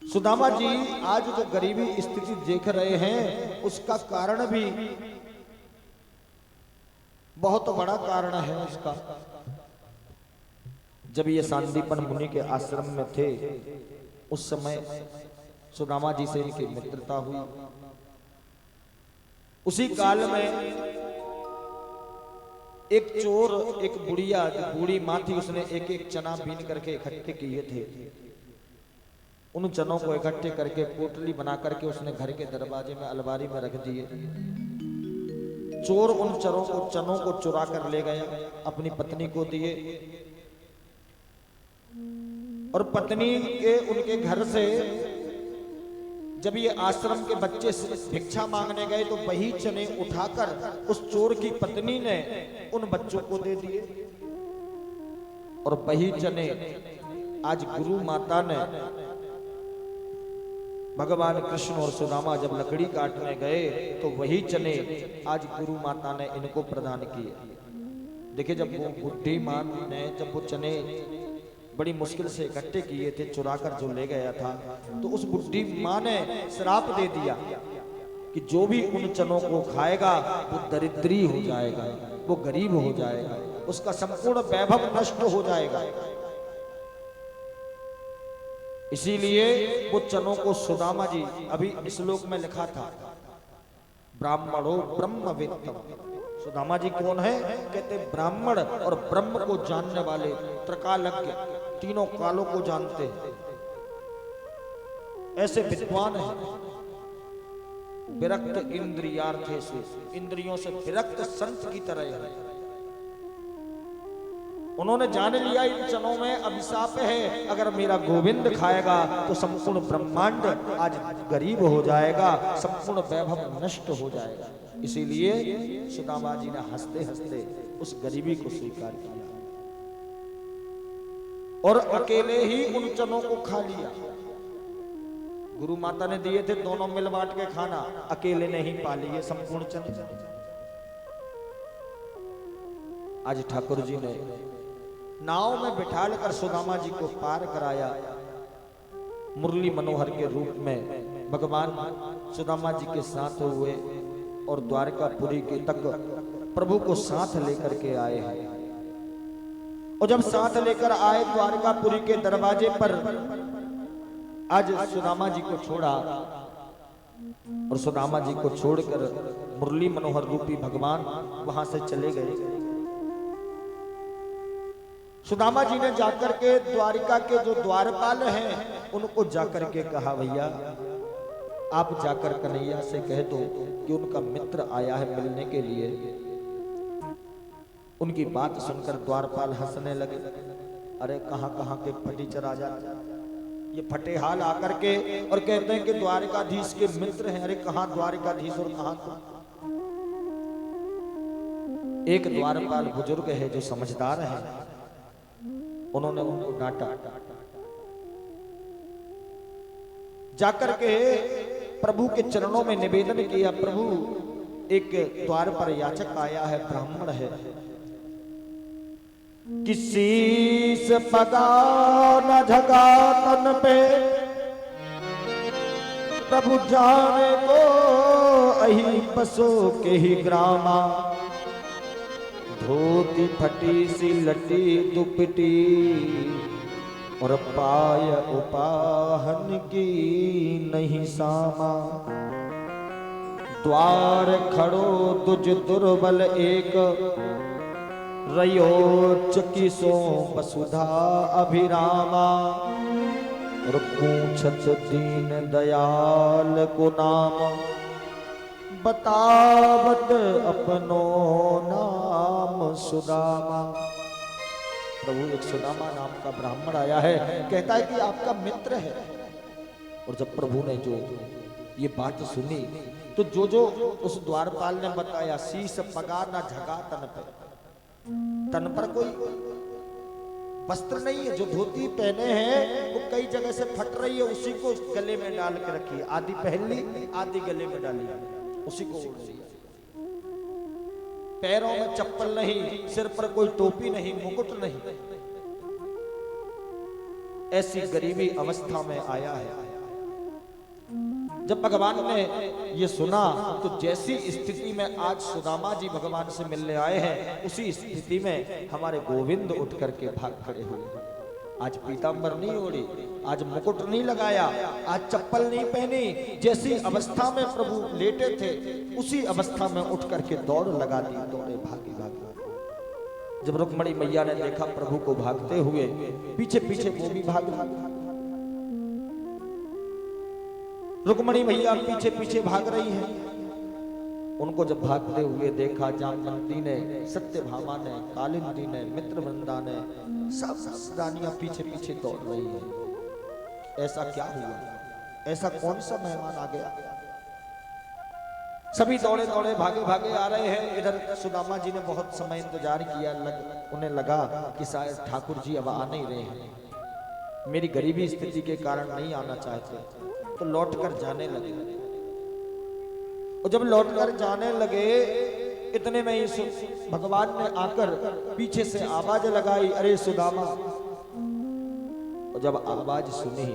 सुदामा जी आज जो गरीबी स्थिति देख रहे हैं उसका कारण भी बहुत बड़ा कारण है उसका। जब ये सांदीपन मुनि के आश्रम में थे उस समय सुदामा जी से इनकी मित्रता हुई। उसी काल में एक चोर, एक बुढ़िया, बूढ़ी माँ थी, उसने एक एक चना बीन करके इकट्ठे किए थे। उन चनों को इकट्ठे करके पोटली बना करके उसने घर के दरवाजे में अलमारी में रख दिए। चोर उन चनों को चुरा कर ले गया, अपनी पत्नी को दिए और पत्नी के उनके घर से जब ये आश्रम के बच्चे भिक्षा मांगने गए तो वही चने उठाकर उस चोर की पत्नी ने उन बच्चों को दे दिए। और वही चने आज गुरु माता ने, भगवान कृष्ण और सुदामा जब लकड़ी काटने गए तो वही चने आज गुरु माता ने इनको प्रदान किए। देखिए, जब वो बुढ़ी माँ ने जब वो चने बड़ी मुश्किल से इकट्ठे किए थे, चुरा कर जो ले गया था, तो उस बुढ़ी माँ ने श्राप दे दिया कि जो भी उन चनों को खाएगा वो दरिद्री हो जाएगा, वो गरीब हो जाएगा, उसका संपूर्ण वैभव नष्ट हो जाएगा। इसीलिए वो चनों को सुदामा जी, अभी श्लोक में लिखा था ब्राह्मणो ब्रह्मवेत्तम। सुदामा जी कौन है? कहते ब्राह्मण और ब्रह्म को जानने वाले, त्रिकालज्ञ, तीनों कालों को जानते हैं, ऐसे विद्वान हैं। विरक्त इंद्रियार्थे से, इंद्रियों से विरक्त संत की तरह है। उन्होंने जान लिया इन चनों में अभिशाप है, अगर मेरा गोविंद खाएगा तो संपूर्ण ब्रह्मांड आज गरीब हो जाएगा, संपूर्ण वैभव नष्ट हो जाएगा। इसीलिए सुदामा जी ने हंसते हंसते उस गरीबी को स्वीकार किया और अकेले ही उन चनों को खा लिया। गुरु माता ने दिए थे, दोनों मिल बांट के खाना, अकेले ने ही पा लिए संपूर्ण चने। आज ठाकुर जी ने नाव में बिठाल कर सुदामा जी को पार कराया। मुरली मनोहर के रूप में भगवान सुदामा जी के साथ हुए और द्वारकापुरी के तक प्रभु को साथ लेकर के आए हैं। और जब साथ लेकर आए द्वारकापुरी के दरवाजे पर, आज सुदामा जी को छोड़ा और सुदामा जी को छोड़कर मुरली मनोहर रूपी भगवान वहां से चले गए। सुदामा जी ने जाकर के द्वारिका के जो द्वारपाल हैं उनको जाकर के कहा, भैया आप जाकर कन्हैया से कह दो कि उनका मित्र आया है मिलने के लिए। उनकी बात सुनकर द्वारपाल हंसने लगे। अरे कहां कहां के फटीचर आ जाते, ये फटे हाल आकर के और कहते हैं कि द्वारिकाधीश के मित्र हैं। अरे कहां द्वारिकाधीश और कहां तुम? एक द्वारपाल बुजुर्ग है जो समझदार है, उन्होंने उनको डांटा। जाकर के प्रभु के चरणों में निवेदन किया, प्रभु एक द्वार पर याचक आया है, ब्राह्मण है, किसी से पगा न झका तन पे, प्रभु जाने को अही पसो के ही ग्रामा, धोती फटी सी लटी दुपटी और पाय उपाहन की नहीं सामा, द्वार खड़ो तुझ दुर्बल एक, रयो चकिसो वसुधा अभिरामा, और पूछत दीन दयाल को नाम, बतावत अपनो नाम सुदामा। प्रभु एक सुदामा नाम का ब्राह्मण आया है, कहता है कि आपका मित्र है। और जब प्रभु ने जो ये बात सुनी तो जो उस द्वारपाल ने बताया, शीश पगा ना झगा तन पे, तन पर कोई वस्त्र नहीं है, जो धोती पहने हैं वो कई जगह से फट रही है, उसी को गले में डाल के रखी, आधी पहन ली आधी गले में डाली, उसी को ओढ़ लिया। पैरों में चप्पल नहीं, सिर पर कोई टोपी नहीं, मुकुट नहीं, ऐसी गरीबी अवस्था में आया है। जब भगवान ने ये सुना तो जैसी स्थिति में आज सुदामा जी भगवान से मिलने आए हैं, उसी स्थिति में हमारे गोविंद उठ करके भाग खड़े हुए। आज पीतांबर नहीं ओढ़ी, आज मुकुट नहीं लगाया, आज चप्पल नहीं पहनी, जैसी अवस्था में प्रभु लेटे थे उसी अवस्था में उठ करके दौड़ लगा दी, दौड़े भागे भागे। जब रुक्मणी मैया ने देखा प्रभु को भागते हुए, पीछे पीछे वो भी भाग भाग रुक्मणी मैया पीछे पीछे भाग रही है। उनको जब भागते हुए देखा, जामवंती ने, सत्यभामा ने, कालिंदी ने, मित्रवृंदा ने, सब रानियां पीछे पीछे दौड़ रही है। ऐसा क्या हुआ? ऐसा कौन सा मेहमान आ गया? सभी दौड़े दौड़े भागे भागे आ रहे हैं। इधर सुदामा जी ने बहुत समय इंतजार किया, उन्हें लगा कि शायद ठाकुर जी अब आ नहीं रहे हैं, मेरी गरीबी स्थिति के कारण नहीं आना चाहते, तो लौटकर जाने लगे। और जब लौटकर जाने लगे, इतने में ही भगवान ने आकर पीछे से आवाज लगाई, अरे सुदामा। और जब आवाज सुनी,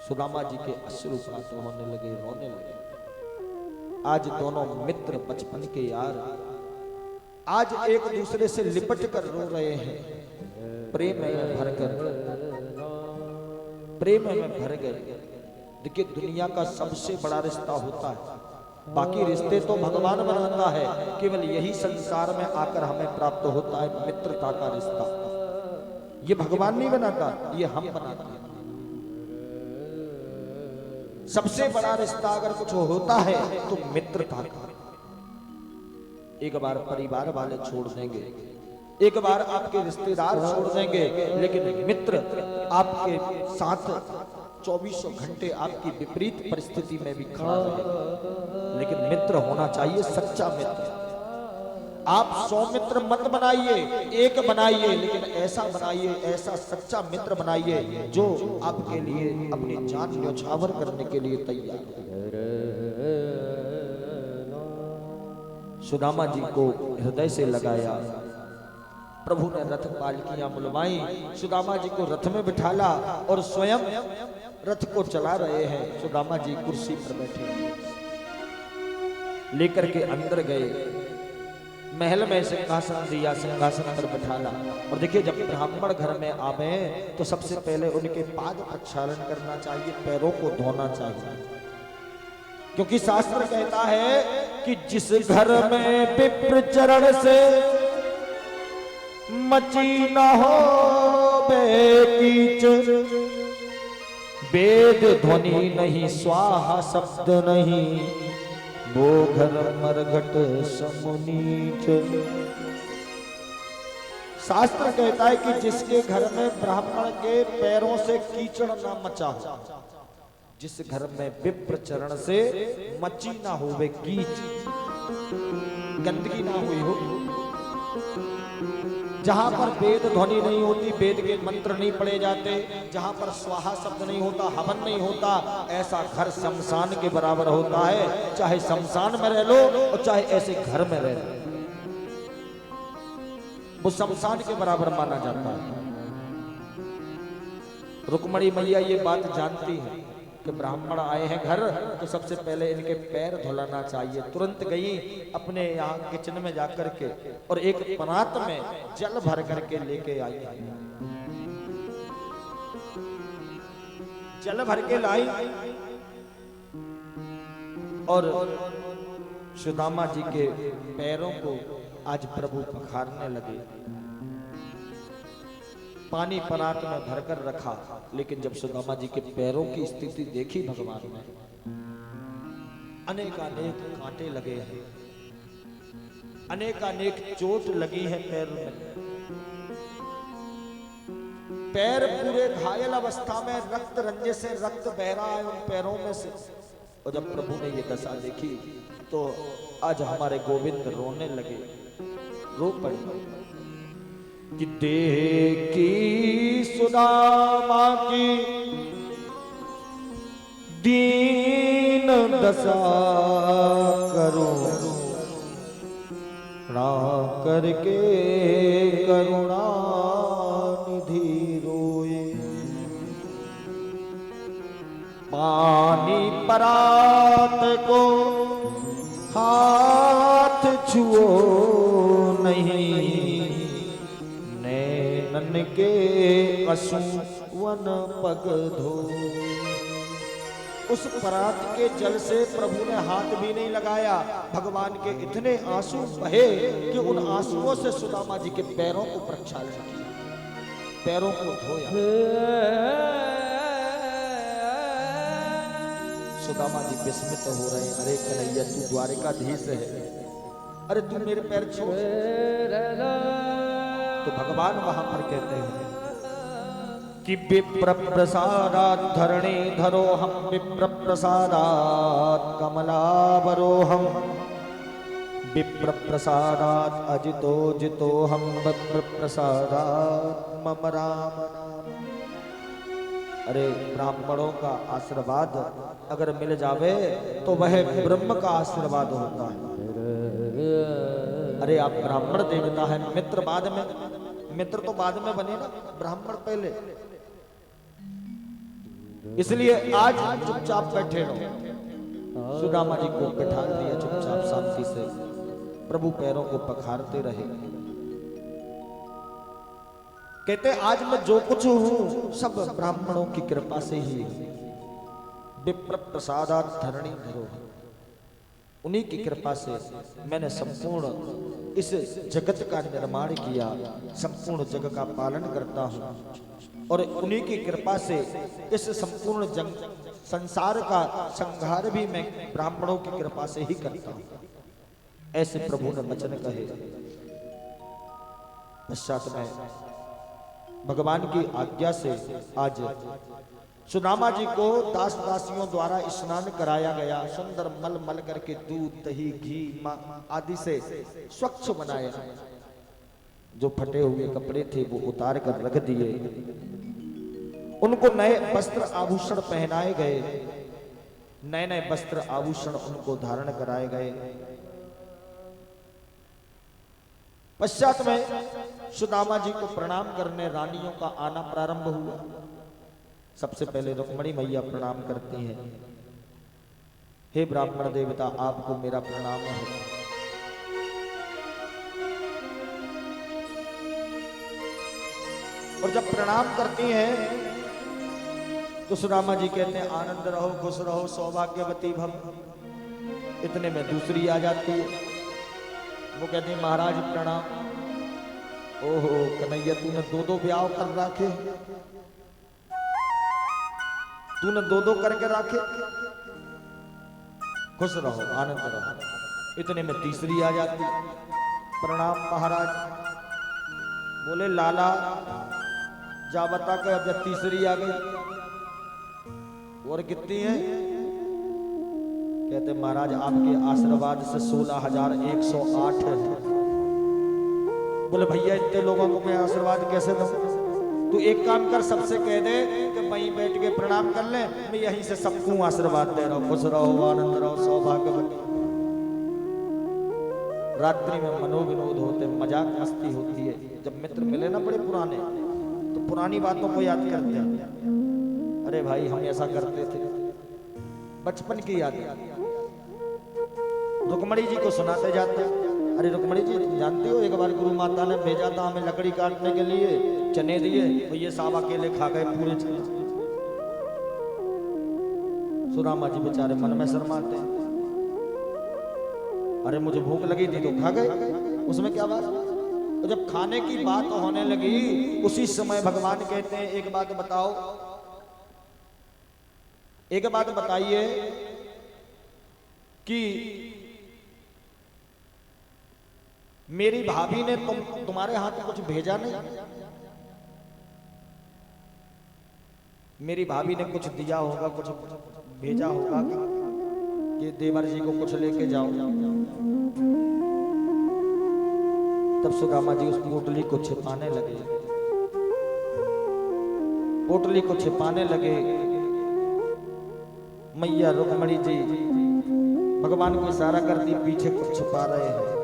सुदामा जी के अश्रुपात होने लगे, रोने लगे। आज दोनों मित्र बचपन के यार आज एक दूसरे से लिपट कर रो रहे हैं, प्रेम में भरकर, प्रेम में भर गए। देखिए, दुनिया का सबसे बड़ा रिश्ता होता है, बाकी रिश्ते तो भगवान बनाता है, केवल यही संसार में आकर हमें प्राप्त होता है मित्रता का रिश्ता। ये भगवान नहीं बनाता, ये हम बनाते हैं। सबसे बड़ा रिश्ता अगर कुछ होता है तो मित्रता का। एक बार परिवार वाले छोड़ देंगे, एक बार आपके रिश्तेदार छोड़ देंगे, लेकिन मित्र आपके साथ 24 घंटे आपकी विपरीत परिस्थिति में भी खड़ा रहेगा। लेकिन मित्र होना चाहिए सच्चा मित्र। आप 100 मित्र मत बनाइए, एक बनाइए, लेकिन ऐसा बनाइए, ऐसा सच्चा मित्र बनाइए जो आपके लिए अपनी जान न्यौछावर करने के लिए तैयार हो। सुदामा जी को हृदय से लगाया, प्रभु ने रथ पालकियां बुलवाई, सुदामा जी को रथ में बिठाला और स्वयं रथ को चला रहे हैं। सुदामा जी कुर्सी पर बैठे लेकर के अंदर गए, महल में सिंहासन दिया, सिंहासन पर बिठाला। और देखिए, जब ब्राह्मण घर में आवे तो सबसे पहले उनके पाद प्रक्षालन करना चाहिए, पैरों को धोना चाहिए, क्योंकि शास्त्र कहता है कि जिस घर में विप्र चरण से मची न हो बेकीच, वेद ध्वनि नहीं, स्वाहा शब्द नहीं, वो घर मरघट समुनीच। शास्त्र कहता है कि जिसके घर में ब्राह्मण के पैरों से कीचड़ ना मचा हो, जिस घर में विप्र चरण से मची ना हो वे कीच, गंदगी ना हुई हो, जहां पर वेद ध्वनि नहीं होती, वेद के मंत्र नहीं पढ़े जाते, जहां पर स्वाहा शब्द नहीं होता, हवन नहीं होता, ऐसा घर शमशान के बराबर होता है। चाहे शमशान में रह लो और चाहे ऐसे घर में रह लो, वो शमशान के बराबर माना जाता है। रुक्मणी मैया ये बात जानती है कि ब्राह्मण आए हैं घर, तो सबसे पहले इनके पैर धुलाना चाहिए। तुरंत गई अपने यहाँ किचन में जाकर के और एक परात में जल भर करके लेके आई, जल भर के लाई और सुदामा जी के पैरों को आज प्रभु पखारने लगे। पानी परात में भरकर रखा, लेकिन जब सुदामा जी के पैरों की स्थिति देखी भगवान ने, अनेकानेक कांटे लगे हैं, अनेकानेक चोट लगी है पैर में, पैर पूरे घायल अवस्था में, रक्त रंजे से रक्त बह रहा है उन पैरों में से। और जब प्रभु ने ये दशा देखी तो आज हमारे गोविंद रोने लगे, रो पड़े। कि देह की सुदामा की दीन दशा करो ना करके करुणा निधि रोए। पानी परात को हाथ छुओ नहीं, नैनन के अश्रुवन पग धो। उस परात के जल से प्रभु ने हाथ भी नहीं लगाया, भगवान के इतने आंसू बहे कि उन आंसुओं से सुदामा जी के पैरों को प्रक्षालन किया, पैरों को धोया। सुदामा जी विस्मित हो रहे हैं, अरे कन्हैया तू द्वारिकाधीश है, अरे तू मेरे पैर छू। तो भगवान वहां पर कहते हैं कि विप्र प्रसादात धरणी धरो हम, विप्र प्रसादात कमलावरो हम, विप्र प्रसादात अजितो जितो हम, विप्र प्रसादात मम राम नाम। अरे ब्राह्मणों का आशीर्वाद अगर मिल जावे तो वह ब्रह्म का आशीर्वाद होता है। अरे आप ब्राह्मण देवता है, मित्र बाद में, मित्र तो बाद में बने ना, ब्राह्मण पहले। इसलिए आज चुपचाप बैठे रहो। सुदामा जी को बैठा दिया चुपचाप शांति से, प्रभु पैरों को पखारते रहे। कहते आज मैं जो कुछ हूं सब ब्राह्मणों की कृपा से ही हूं। विप्र प्रसादात धरणी धरो, उन्हीं की कृपा से मैंने संपूर्ण इस जगत का निर्माण किया, संपूर्ण जगत का पालन करता हूं, और उन्हीं की कृपा से इस संपूर्ण संसार का संहार भी मैं ब्राह्मणों की कृपा से ही करता हूं। ऐसे प्रभु ने वचन कहे। पश्चात में भगवान की आज्ञा से आज सुदामा जी को दास दासियों द्वारा स्नान कराया गया। सुंदर मल मल करके दूध दही घी आदि से स्वच्छ बनाया। जो फटे हुए कपड़े थे वो उतार कर रख दिए। उनको नए वस्त्र आभूषण पहनाए गए, नए नए वस्त्र आभूषण उनको धारण कराए गए। पश्चात में सुदामा जी को प्रणाम करने रानियों का आना प्रारंभ हुआ। सबसे पहले रुक्मणी मैया प्रणाम करती हैं, हे ब्राह्मण देवता आपको मेरा प्रणाम है। और जब प्रणाम करती हैं तो सुदामा जी कहते हैं आनंद रहो, खुश रहो, सौभाग्यवती भव। इतने में दूसरी आ जाती है, वो कहते हैं महाराज प्रणाम। ओहो कन्हैया तूने दो दो ब्याह कर रखे, तूने दो दो करके रखे, खुश रहो आनंद रहो। इतने में तीसरी आ जाती, प्रणाम महाराज। बोले लाला जा बता कर, अब जब तीसरी आ गई और कितनी है? कहते महाराज आपके आशीर्वाद से 16,108 है। बोले भैया इतने लोगों को मैं आशीर्वाद कैसे दूं? तू एक काम कर, सबसे कह दे कि वहीं बैठ के प्रणाम कर ले, मैं यहीं से सबको आशीर्वाद दे रहा हूं, खुश रहो आनंद रहो सौभाग्यवती। रात्रि में मनोविनोद होते, मजाक मस्ती होती है। जब मित्र मिले ना बड़े पुराने तो पुरानी बातों को याद करते हैं। अरे भाई हम ऐसा करते थे, बचपन की यादें रुक्मणी जी को सुनाते जाते। अरे रुक्मणी जी जानती हो एक बार गुरु माता ने भेजा था हमें लकड़ी काटने के लिए, चने दिए तो ये साहब अकेले खा गए पूरे चने। सुदामा जी बेचारे मन में शर्माते, अरे मुझे भूख लगी थी तो खा गए, उसमें क्या बात। तो जब खाने की बात होने लगी उसी समय भगवान कहते हैं एक बात बताओ, एक बात बताइए कि मेरी भाभी ने तुम्हारे हाथ कुछ भेजा नहीं? मेरी भाभी ने कुछ दिया होगा, कुछ भेजा होगा कि देवर जी को कुछ लेके जाओ। तब सुदामा जी उस पोटली को छिपाने लगे, पोटली को छिपाने लगे। मैया रुक्मणी जी भगवान को इशारा कर दी, पीछे कुछ छुपा रहे हैं।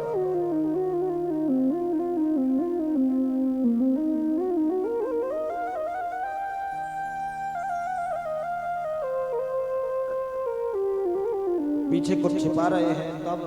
पीछे कुछ छिपा रहे हैं। तब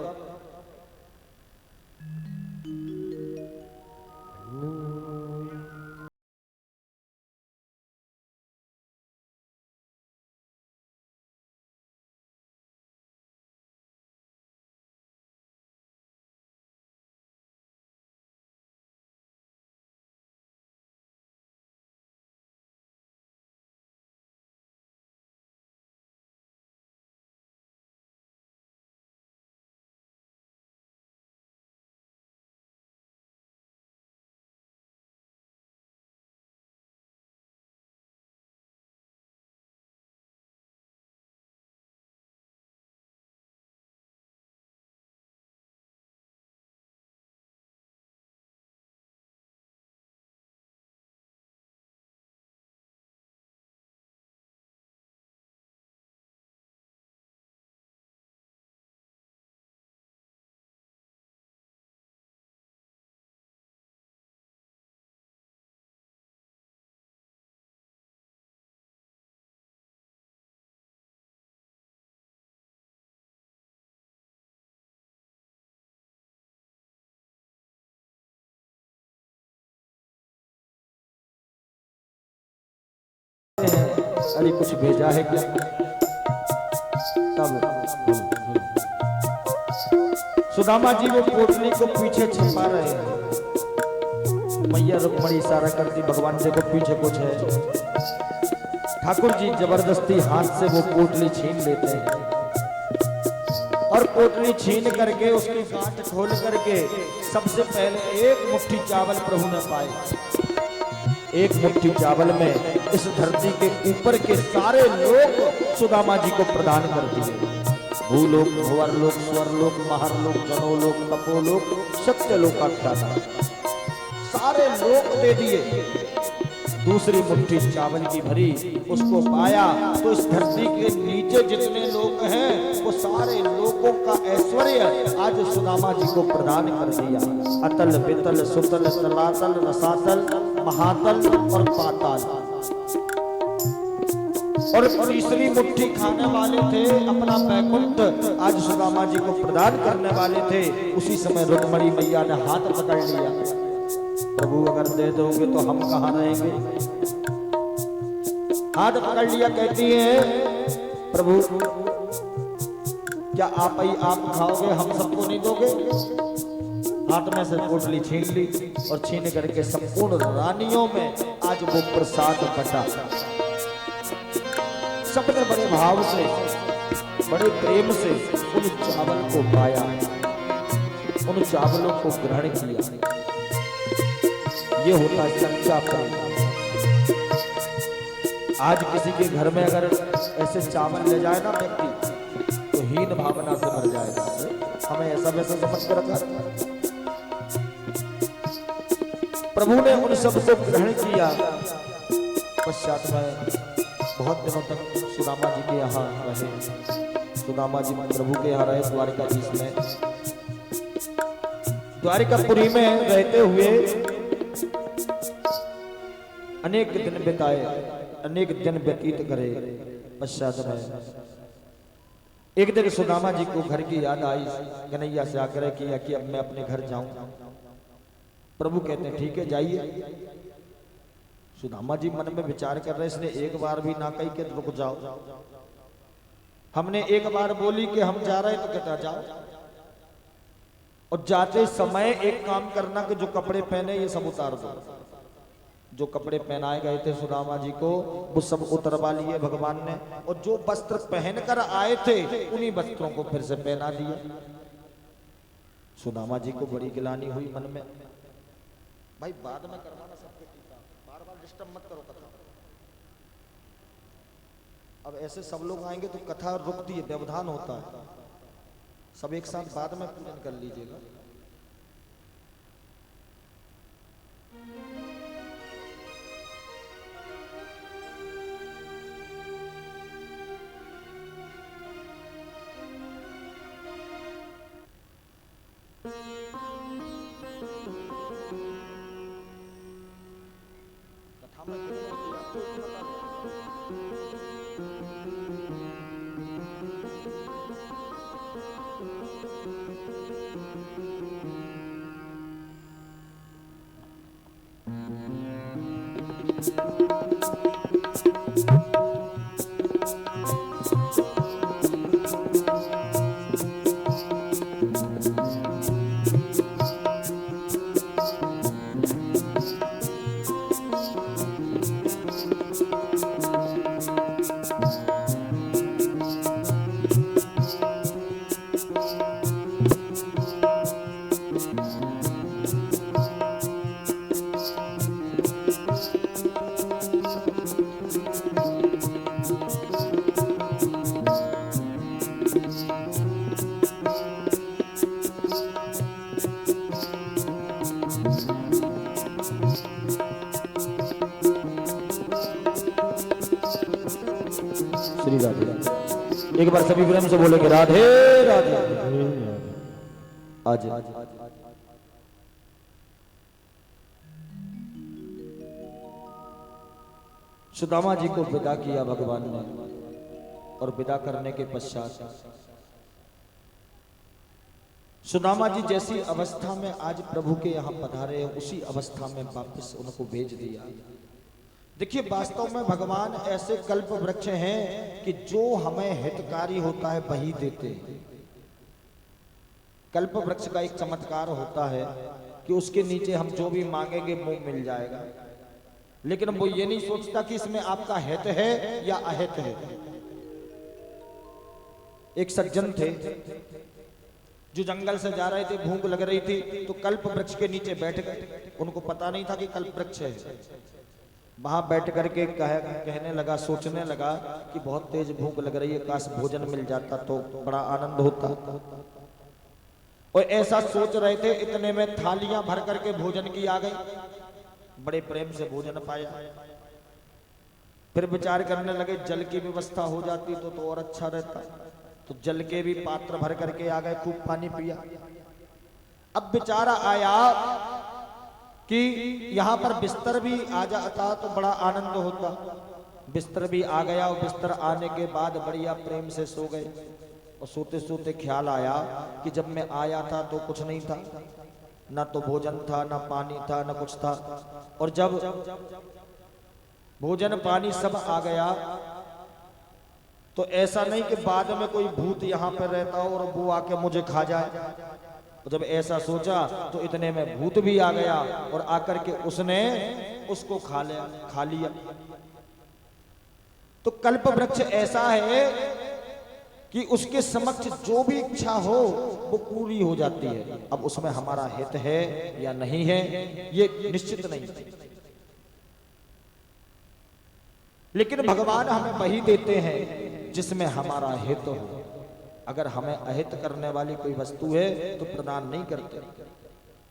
अरे कुछ भेजा है क्या? तब सुदामा जी वो पोटली को पीछे छिपा रहे हैं। मैया रुक्मणी इशारा करती, भगवान देखो पीछे कुछ है। ठाकुर जी जबरदस्ती हाथ से वो पोटली छीन लेते हैं और पोटली छीन करके उसकी गांठ खोल करके सबसे पहले एक मुट्ठी चावल प्रभु ने पाए। एक मुट्ठी चावल में इस धरती के ऊपर के सारे लोग सुदामा जी को प्रदान कर दिए। भूलोक, भुवरलोक, स्वरलोक, महरलोक, जनोलोक, तपोलोक, सत्यलोक का सारे लोक दे दिए। दूसरी मुट्ठी चावल की भरी उसको पाया तो इस धरती के नीचे जितने लोग हैं वो सारे लोगों का ऐश्वर्य आज सुदामा जी को प्रदान कर दिया। अतल, वितल, सुतल, तलातल, रसातल, महातल और पाताल। और तीसरी मुट्ठी खाने वाले थे अपना बैकुंठ आज सुदामा जी को प्रदान करने वाले थे। उसी समय रुक्मणी मैया ने हाथ पकड़ लिया, प्रभु अगर दे दोगे तो हम कहाँ रहेंगे। हाथ पकड़ लिया, कहती है प्रभु क्या आप ही आप खाओगे, हम सबको नहीं दोगे। हाथ में से पोटली छीन ली और छीन करके संपूर्ण रानियों में आज वो प्रसाद बटा। सबने बड़े भाव से बड़े प्रेम से उन चावल को पाया, उन चावलों को ग्रहण किया। ये होता है सच्चा प्रेम। आज किसी के घर में अगर ऐसे चावल ले जाए ना व्यक्ति तो हीन भावना से भर जाएगा, हमें ऐसा वैसा समझ कर रखा। प्रभु ने उन सबको ग्रहण किया। पश्चात में बहुत दिनों तक सुदामा जी के यहाँ रहे। सुदामा जी प्रभु के यहाँ रहे द्वारिकाधीश में। द्वारिकापुरी में रहते हुए अनेक दिन बिताए, अनेक दिन व्यतीत करे। पश्चात में एक दिन सुदामा जी को घर की याद आई। कन्हैया से आग्रह किया कि अब मैं अपने घर जाऊं। प्रभु कहते हैं ठीक है जाइए। सुदामा जी मन में विचार कर रहे, इसने एक बार भी ना कही कि रुक जाओ। हमने एक बार बोली कि हम जा रहे तो कहता जाओ। और जाते समय एक काम करना कि जो कपड़े पहने ये सब उतार दो। जो कपड़े पहनाए गए थे सुदामा जी को वो सब उतरवा लिए भगवान ने, और जो वस्त्र पहनकर आए थे उन्हीं वस्त्रों को फिर से पहना दिया। सुदामा जी को बड़ी गिलानी हुई मन में। भाई बाद में करवाना सबके टीका, बार बार डिस्टर्ब मत करो कथा। अब ऐसे सब लोग आएंगे तो कथा रुकती है, व्यवधान होता है। सब एक साथ बाद में पूजन कर लीजिएगा। कथा में क्यों नहीं होती, आपको तो बता दो। श्री राधे। एक बार सभी प्रेम से बोलेंगे राधे राधे। आज सुदामा जी को विदा किया भगवान ने, और विदा करने के पश्चात सुदामा जी जैसी अवस्था में आज प्रभु के यहाँ पधारे हैं, उसी अवस्था में वापस उनको भेज दिया। देखिए, वास्तव में भगवान ऐसे कल्प वृक्ष हैं कि जो हमें हितकारी होता है वही देते हैं। कल्प वृक्ष का एक चमत्कार होता है कि उसके नीचे हम जो भी मांगेंगे वो मिल जाएगा, लेकिन वो ये नहीं सोचता कि इसमें आपका हित है या अहित है। एक सज्जन थे जो जंगल से जा रहे थे, भूख लग रही थी तो कल्प वृक्ष के नीचे बैठ गए। उनको पता नहीं था कि कल्प वृक्ष है। वहां बैठ करके कहने लगा, सोचने लगा कि बहुत तेज भूख लग रही है, काश भोजन मिल जाता तो बड़ा आनंद होता। और ऐसा सोच रहे थे, इतने में थालियां भर करके भोजन की आ गई। बड़े प्रेम से भोजन पाया। फिर विचार करने लगे, जल की व्यवस्था हो जाती तो और अच्छा रहता। तो जल के भी पात्र भर करके आ गए, खूब पानी पिया। अब विचार आया कि यहां पर बिस्तर भी आ जाता तो बड़ा आनंद होता। बिस्तर भी आ गया, और बिस्तर आने के बाद बढ़िया प्रेम से सो गए। और सोते सोते ख्याल आया कि जब मैं आया था तो कुछ नहीं था, ना तो भोजन था, ना पानी था, ना कुछ था। और जब भोजन पानी सब आ गया तो ऐसा नहीं कि बाद में कोई भूत यहाँ पर रहता हो और वो आके मुझे खा जाए। तो जब ऐसा सोचा तो इतने में भूत भी आ गया और आकर के उसने उसको खा लिया। तो कल्प वृक्ष ऐसा है कि उसके समक्ष जो भी इच्छा हो वो पूरी हो जाती है। अब उसमें हमारा हित है या नहीं है ये निश्चित नहीं, लेकिन भगवान हमें वही देते हैं जिसमें हमारा हित हो। अगर हमें अहित करने वाली कोई वस्तु है तो प्रदान नहीं करते।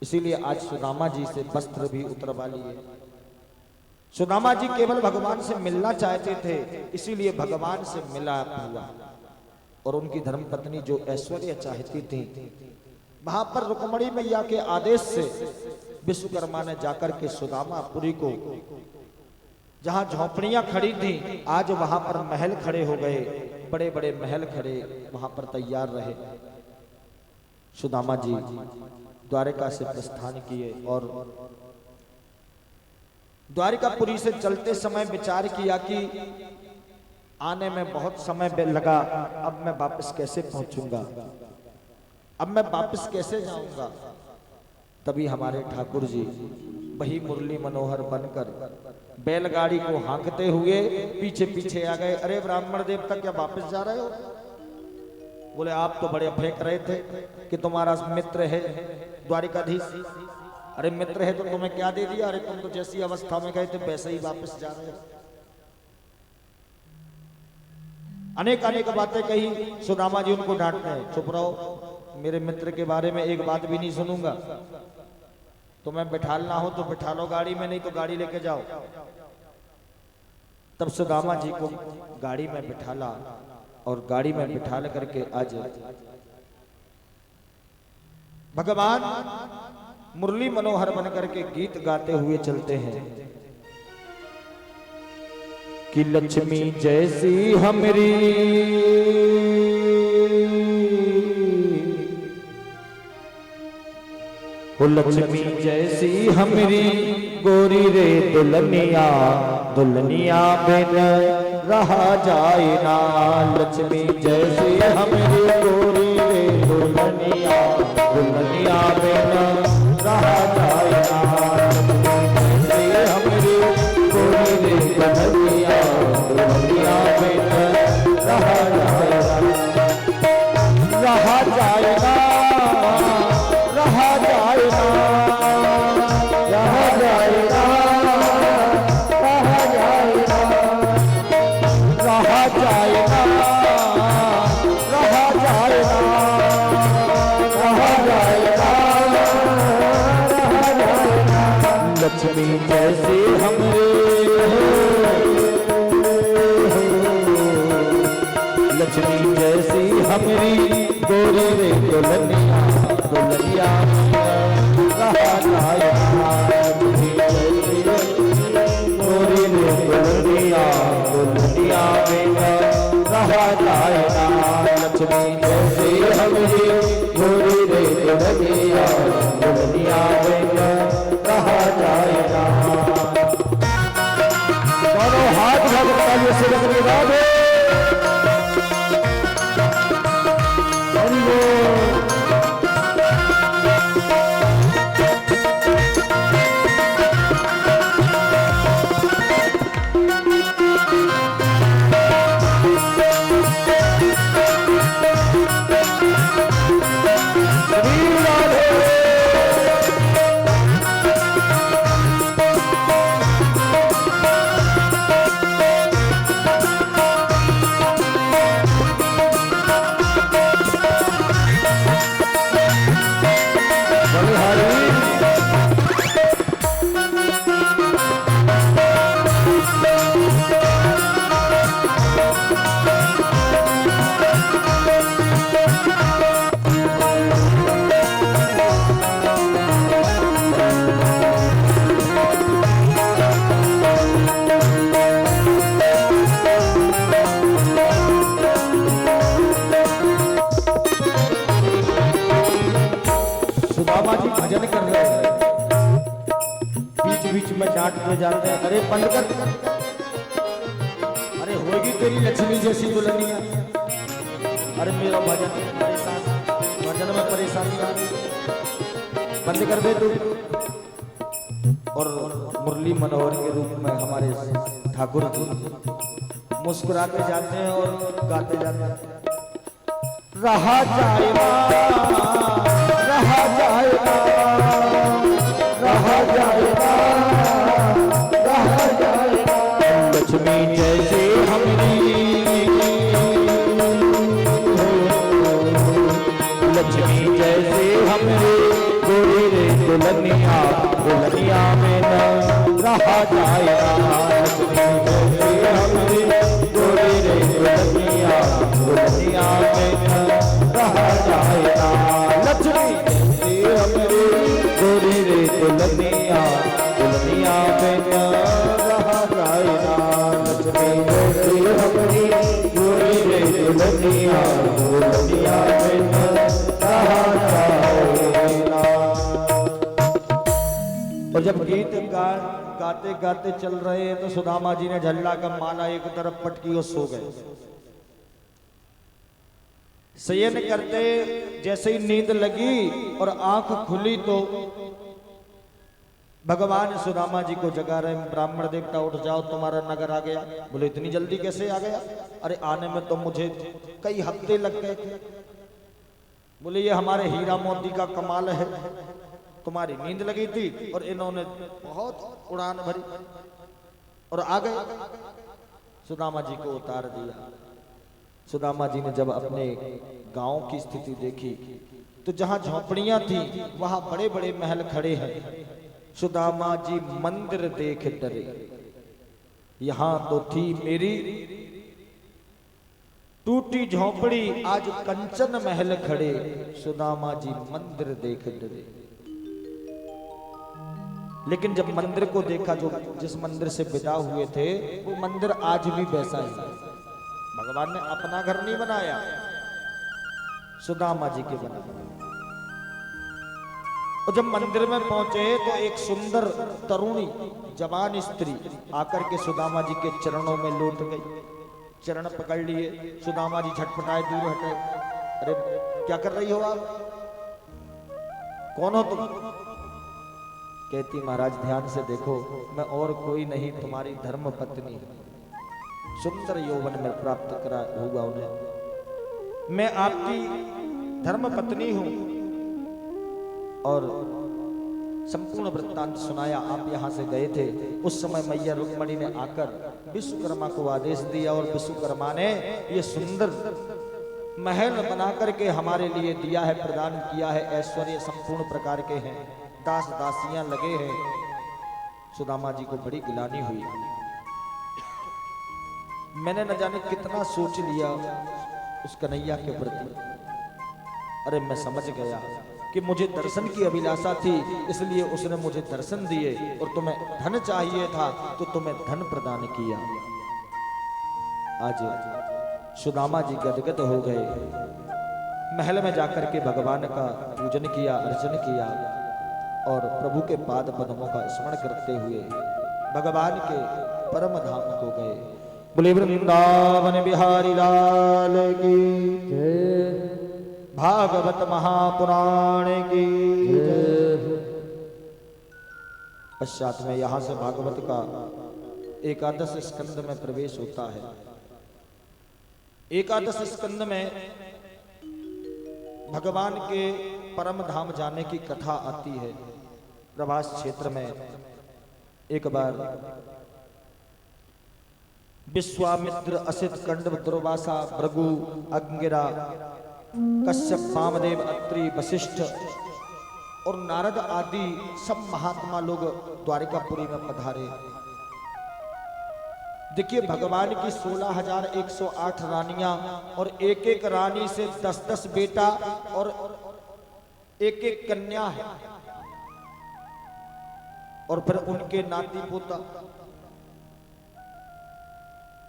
इसीलिए आज सुदामा जी से वस्त्र भी उतरवा लिए। सुदामा जी केवल भगवान से मिलना चाहते थे, इसीलिए भगवान से मिलाप हुआ। और उनकी धर्मपत्नी जो ऐश्वर्य चाहती थी, वहां पर रुक्मणी मैया के आदेश से विश्वकर्मा ने जाकर के सुदामापुरी को, जहां झोपड़ियां खड़ी थी, आज वहां पर महल खड़े हो गए। बड़े बड़े महल खड़े वहां पर तैयार रहे। सुदामा जी द्वारिका से प्रस्थान किए और द्वारिकापुरी से चलते समय विचार किया कि आने में बहुत समय लगा, अब मैं वापस कैसे पहुंचूंगा, अब मैं वापस कैसे जाऊंगा। तभी हमारे ठाकुर जी वही मुरली मनोहर बनकर बैलगाड़ी को हाँकते हुए पीछे पीछे आ गए। अरे ब्राह्मण देवता, क्या वापस जा रहे हो? बोले, आप तो बड़े फेंक रहे थे कि तुम्हारा मित्र है द्वारिकाधीश। अरे मित्र है तो तुम्हें क्या दे दिया? अरे तुम तो जैसी अवस्था में गए थे वैसे ही वापस जा रहे हो। अनेक अनेक बातें कही। सुदामा जी उनको डांटते हैं, चुप रहो, मेरे मित्र के बारे में एक बात भी नहीं सुनूंगा। तुम्हें बिठालना हो तो बिठा लो गाड़ी में, नहीं तो गाड़ी लेके जाओ। तब सुदामा जी को गाड़ी में बिठाला और गाड़ी में बिठा करके आज भगवान मुरली मनोहर बन करके गीत गाते हुए चलते हैं कि लक्ष्मी जैसी हमरी हो, लक्ष्मी जैसी हमरी गोरी रे दुल्हनिया, दुल्हनिया बिन रहा जाए ना। लक्ष्मी जैसी हमरी गोरी रे दुल्हनिया, दुल्हनिया बिन रहा जाए ना। लक्ष्मी जैसी हमरी गोरी रे दुल्हनिया, दुल्हनिया बिन रहा जाए ना। रहा जाए ना, रहा जाए ना, रहा जाए ना, रहा जाए ना, रहा जाए ना, रहा जाए ना, रहा जाए ना, रहा जाए ना। लक्ष्मी जैसी हमरे, लक्ष्मी जैसी हमरी गोरी रे दुल्हनिया, दुल्हनिया रहा जाए ना। लक्ष्मी जैसी गोरी रे दुल्हनिया, दुल्हनिया बिन रहा जाए ना। लक्ष्मी जैसी हमरी गोरी रे दुल्हनिया, दुल्हनिया बिन रहा जाए ना। दोनों हाथ भगवान से रखने वाले भजन कर रहे हैं, बीच बीच में डांटते जाते हैं, अरे बंद कर, अरे होगी तेरी लक्ष्मी जैसी दुल्हनिया। अरे मेरा भजन परेशान, भजन में परेशानी आ रही, बंद कर दे तू। और मुरली मनोहर के रूप में हमारे ठाकुर जी मुस्कुराते जाते हैं और गाते जाते हैं, रहा जाएगा, रहा जाएगा, रहा जाएगा, रहा जाएगा। लक्ष्मी जैसे हमरी, लक्ष्मी जैसे हमरे गोरी रे दुल्हनिया, दुल्हनिया में न रहा जाएगा। लक्ष्मी जैसे हमरी गोरी रे दुल्हनिया, दुल्हनिया में न रहा जाएगा। लक्ष्मी जैसे हमरी गोरी रे दुल्हनिया, दुल्हनिया में न रहा जाएगा। लक्ष्मी जैसे हमरी गोरी रे दुल्हनिया, दुल्हनिया में न रहा जाएगा। और जब गीत गाते गाते चल रहे हैं तो सुदामा जी ने झल्ला का माला एक तरफ पटकी और सो गए। शयन करते जैसे ही नींद लगी और आंख खुली तो भगवान सुदामा जी को जगा रहे, ब्राह्मण देवता उठ जाओ तुम्हारा नगर आ गया। बोले इतनी जल्दी कैसे आ गया? अरे आने में तो मुझे कई हफ्ते लग गए थे। बोले ये हमारे हीरा मोती का कमाल है, तुम्हारी नींद लगी थी और इन्होंने बहुत उड़ान भरी और आ गए। सुदामा जी को उतार दिया। सुदामा जी ने जब अपने गांव की स्थिति देखी तो जहां झोपड़ियां थी वहां बड़े बड़े महल खड़े हैं। सुदामा जी मंदिर देख डरे, यहां तो थी मेरी टूटी झोंपड़ी आज कंचन महल खड़े, सुदामा जी मंदिर देख डरे। लेकिन जब मंदिर को देखा, जो जिस मंदिर से विदा हुए थे, वो मंदिर आज भी वैसा ही है। भगवान ने अपना घर नहीं बनाया, सुदामा जी के बनाया। और जब मंदिर में पहुंचे तो एक सुंदर तरुणी जवान स्त्री आकर के सुदामा जी के चरणों में लौट गई। चरण पकड़ लिए, सुदामा जी झटपटाए दूर हटे। अरे क्या कर रही हो आप? कौन हो तुम? कहती महाराज ध्यान से देखो, मैं और कोई नहीं, तुम्हारी धर्म पत्नी हूं। सुंदर यौवन में प्राप्त करा होगा उन्हें। मैं आपकी धर्म पत्नी हूं। और संपूर्ण वृत्तांत सुनाया। आप यहां से गए थे, उस समय मैया रुक्मणी ने आकर विश्वकर्मा को आदेश दिया और विश्वकर्मा ने ये सुंदर महल बना करके हमारे लिए दिया है, प्रदान किया है। ऐश्वर्य संपूर्ण प्रकार के हैं, दास दासियां लगे हैं। सुदामा जी को बड़ी गिलानी हुई। मैंने न जाने कितना सोच लिया उस कन्हैया के प्रति। अरे मैं समझ गया कि मुझे दर्शन की अभिलाषा थी, इसलिए उसने मुझे दर्शन दिए। और तुम्हें धन चाहिए था तो तुम्हें धन प्रदान किया। आज सुदामा जी गदगद हो गए। महल में जाकर के भगवान का पूजन किया, अर्चन किया और प्रभु के पाद पद्मों का स्मरण करते हुए भगवान के परम धाम को गए। बोले वृंदावन बिहारी लाल की जय, भागवत महापुराण की जय। पश्चात में यहां से भागवत का एकादश स्कंद में प्रवेश होता है। एकादश स्कंद में भगवान के परम धाम जाने की कथा आती है। प्रभास क्षेत्र में एक बार विश्वामित्र, असित, कंडव, दुर्वासा, भृगु, अंगिरा, कश्यप, वामदेव, अत्रि, वशिष्ठ और नारद आदि सब महात्मा लोग द्वारिकापुरी में पधारे। देखिए भगवान की 16,108 रानियां और एक एक रानी से 10-10 बेटा और एक एक कन्या है। और फिर उनके नाती पोता।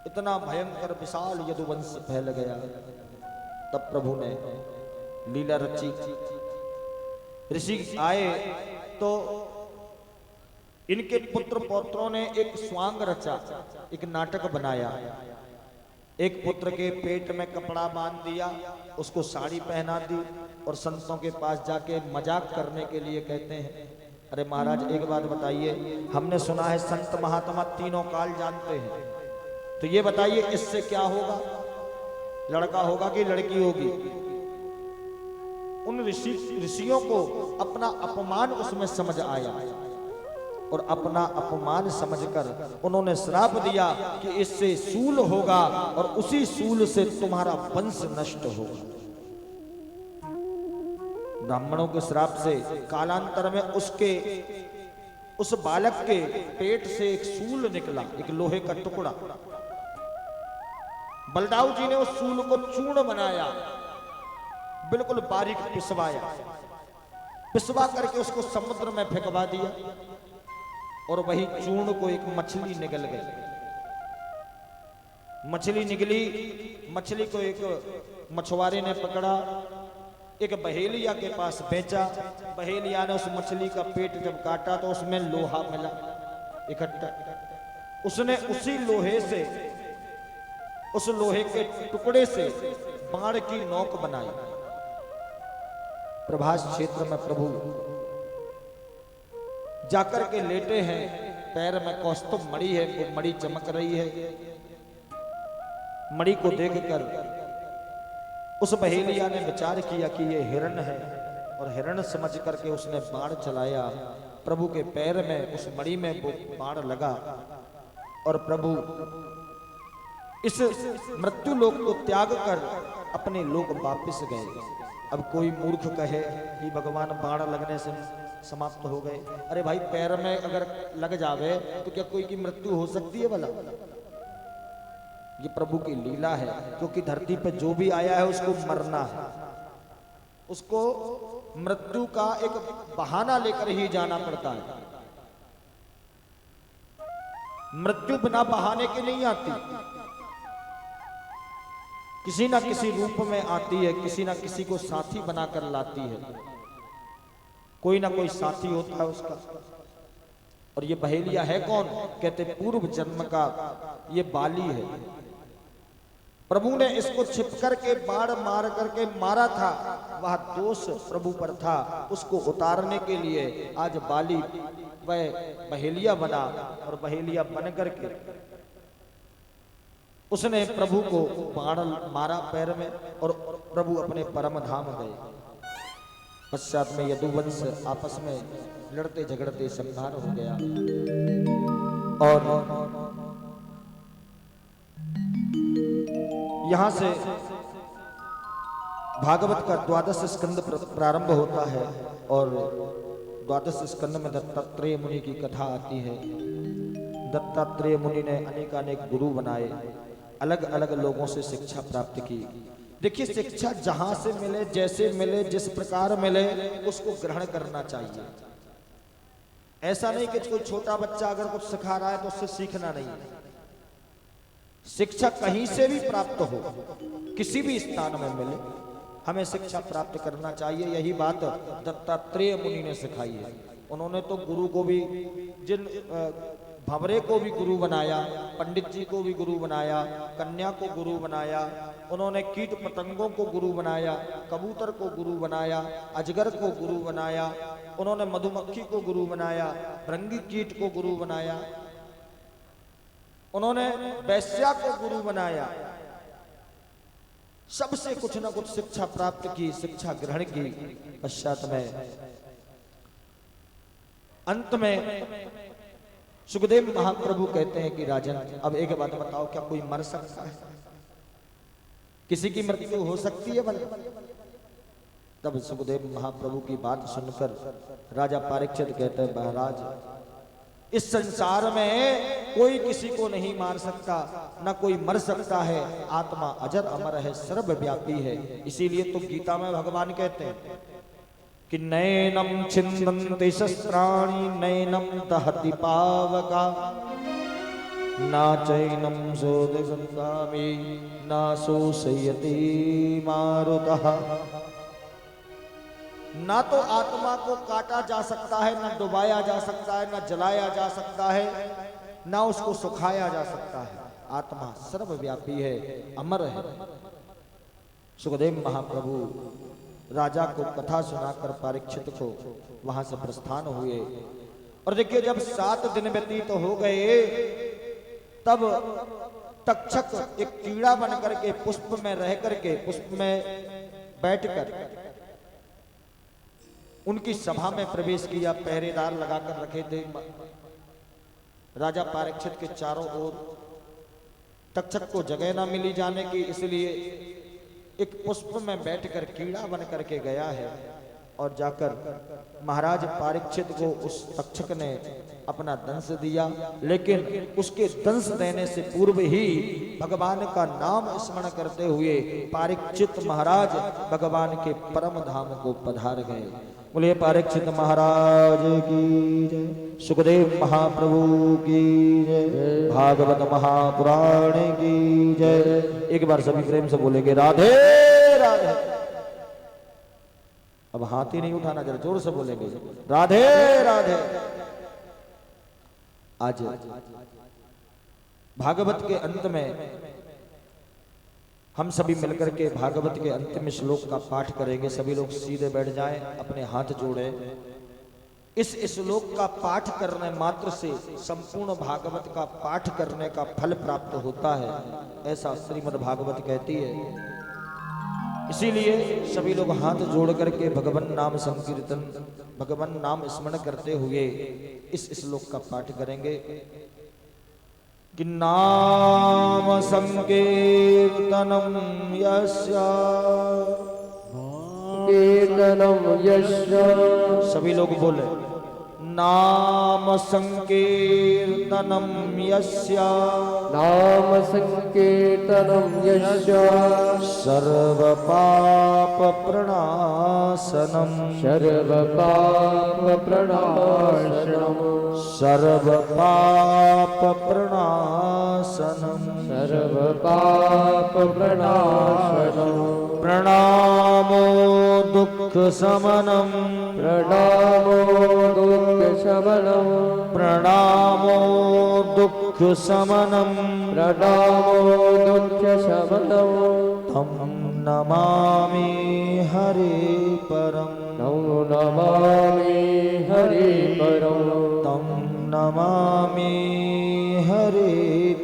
इतना भयंकर विशाल यदुवंश फैल गया। तब प्रभु ने लीला रची। ऋषि आए तो इनके पुत्र पौत्रों ने एक स्वांग रचा, एक नाटक बनाया। एक पुत्र के पेट में कपड़ा बांध दिया, उसको साड़ी पहना दी और संतों के पास जाके मजाक करने के लिए कहते हैं, अरे महाराज एक बात बताइए, हमने सुना है संत महात्मा तीनों काल जानते हैं, तो ये बताइए इससे क्या होगा, लड़का होगा कि लड़की होगी। उन ऋषियों को अपना अपमान उसमें समझ आया और अपना अपमान समझकर उन्होंने श्राप दिया कि इससे सूल होगा और उसी सूल से तुम्हारा वंश नष्ट होगा। ब्राह्मणों के श्राप से कालांतर में उस बालक के पेट से एक सूल निकला, एक लोहे का टुकड़ा। बलदाऊ जी ने उस सूल को चूर्ण बनाया, बिल्कुल बारीक पिसवाया, पिसवा करके उसको समुद्र में फेंकवा दिया और वही चूर्ण को एक मछली निकल गई। मछली निकली, मछली को एक मछुआरे ने पकड़ा, एक बहेलिया के पास बेचा। बहेलिया ने उस मछली का पेट जब काटा तो उसमें लोहा मिला इकट्ठा। उसने उसी लोहे से, उस लोहे के टुकड़े से बाण की नोक बनाई। प्रभास क्षेत्र में प्रभु जाकर के लेटे हैं, पैर में कौस्तुभ मणि है, वो मणि चमक रही है। मणि को देखकर उस बहेलिया ने विचार किया कि ये हिरण है और हिरण समझ करके उसने बाण चलाया। प्रभु के पैर में उस मणि में वो बाण लगा और प्रभु इस मृत्यु लोक को त्याग कर अपने लोक वापस गए। अब कोई मूर्ख कहे कि भगवान बाण लगने से समाप्त हो गए। अरे भाई, पैर में अगर लग जावे तो क्या कोई की मृत्यु हो सकती है भला? ये प्रभु की लीला है, क्योंकि धरती पे जो भी आया है उसको मरना है, उसको मृत्यु का एक बहाना लेकर ही जाना पड़ता है। मृत्यु बिना बहाने के नहीं आती, किसी ना किसी रूप में आती है, किसी ना किसी को साथी बनाकर लाती है, कोई ना कोई साथी होता है उसका। और ये बहेलिया है कौन? कहते पूर्व जन्म का ये बाली है। प्रभु ने इसको छिप करके बाढ़ मार करके मारा था, वह दोष प्रभु पर था, उसको उतारने के लिए आज बाली वह बहेलिया बना, और बहेलिया बन करके उसने प्रभु को बाण मारा पैर में, और प्रभु अपने परम धाम गए। पश्चात में यदुवंश आपस में लड़ते झगड़ते संहार हो गया, और यहां से भागवत का 12 स्कंद प्रारंभ होता है, और 12 स्कंद में दत्तात्रेय मुनि की कथा आती है। दत्तात्रेय मुनि ने अनेकानेक गुरु बनाए, अलग अलग लोगों से शिक्षा प्राप्त की। देखिए, शिक्षा जहां से मिले, जैसे मिले, जिस प्रकार मिले, उसको ग्रहण करना चाहिए। ऐसा नहीं कि कोई छोटा बच्चा अगर कुछ सिखा रहा है तो उससे सीखना नहीं है। शिक्षा कहीं से भी प्राप्त हो, किसी भी स्थान में मिले, हमें शिक्षा प्राप्त करना चाहिए। यही बात दत्तात्रेय मुनि ने सिखाई है। उन्होंने तो गुरु को भी, जिन भंवरे को भी गुरु बनाया, पंडित जी को भी गुरु बनाया, कन्या को गुरु बनाया, उन्होंने कीट पतंगों को गुरु बनाया, कबूतर को गुरु बनाया, अजगर को गुरु बनाया, उन्होंने मधुमक्खी को गुरु बनाया, भृंगी कीट को गुरु बनाया, उन्होंने वैश्या को गुरु बनाया। सबसे कुछ ना कुछ शिक्षा प्राप्त की, शिक्षा ग्रहण की। पश्चात में अंत में सुखदेव महाप्रभु कहते हैं कि राजन, अब एक बात बताओ, क्या कोई मर सकता है? किसी की मृत्यु हो सकती है भला? तब सुखदेव महाप्रभु की बात सुनकर राजा परीक्षित कहते हैं, महाराज, इस संसार में कोई किसी को नहीं मार सकता, ना कोई मर सकता है। आत्मा अजर अमर है, सर्वव्यापी है। इसीलिए तो गीता में भगवान कहते हैं कि नैनम छिन्दन्ति शस्त्राणि नैनम दहति पावका ना चैनम शोधगंधामि ना शोषयति मारुतः। ना तो आत्मा को काटा जा सकता है, ना डुबाया जा सकता है, ना जलाया जा सकता है, ना उसको सुखाया जा सकता है। आत्मा सर्वव्यापी है, अमर है। सुखदेव महाप्रभु राजा को कथा सुनाकर परीक्षित को वहां से प्रस्थान हुए। और देखिए, जब 7 दिन व्यतीत हो गए, तब तक्षक एक कीड़ा बन करके पुष्प में रह करके, पुष्प में बैठकर उनकी सभा में प्रवेश किया। पहरेदार लगाकर रखे थे राजा परीक्षित के चारों ओर। तक्षक को जगह ना मिली जाने की, इसलिए एक पुष्प में बैठकर कीड़ा बन करके गया है, और जाकर महाराज परीक्षित को उस तक्षक ने अपना दंश दिया। लेकिन उसके दंश देने से पूर्व ही भगवान का नाम स्मरण करते हुए परीक्षित महाराज भगवान के परम धाम को पधार गए। बोलिए परीक्षित महाराज की जय, सुखदेव महाप्रभु की जय, भागवत महापुराण की जय। एक बार सभी प्रेम से बोलेंगे राधे राधे। अब हाथ ही नहीं उठाना, जरा जोर से बोलेंगे राधे राधे। आज भागवत के अंत में हम सभी मिलकर के भागवत के अंतिम श्लोक का पाठ करेंगे। सभी लोग सीधे बैठ जाएं, अपने हाथ जोड़ें। इस श्लोक का पाठ करने मात्र से संपूर्ण भागवत का पाठ करने का फल प्राप्त होता है, ऐसा श्रीमद् भागवत कहती है। इसीलिए सभी लोग हाथ जोड़ करके भगवान नाम संकीर्तन, भगवान नाम स्मरण करते हुए इस श्लोक का पाठ करेंगे कि नाम संकीर्तनम यस्य, कीर्तनम यस्य। सभी लोग बोले नाम संकीर्तनम यस्य नाम संकीर्तनम यस्य सर्व पाप प्रणाशनम सर्व पाप प्रणाशनम सर्व पाप प्रणाशनम सर्व पाप प्रणाशनम प्रणामो दुख शमनम प्रणामो दुःख शमनम प्रणामो दुख शमनम प्रणामो दुःख शमनम तम नमामि हरे परम नमो नमामि हरि परम तम नमामि हरे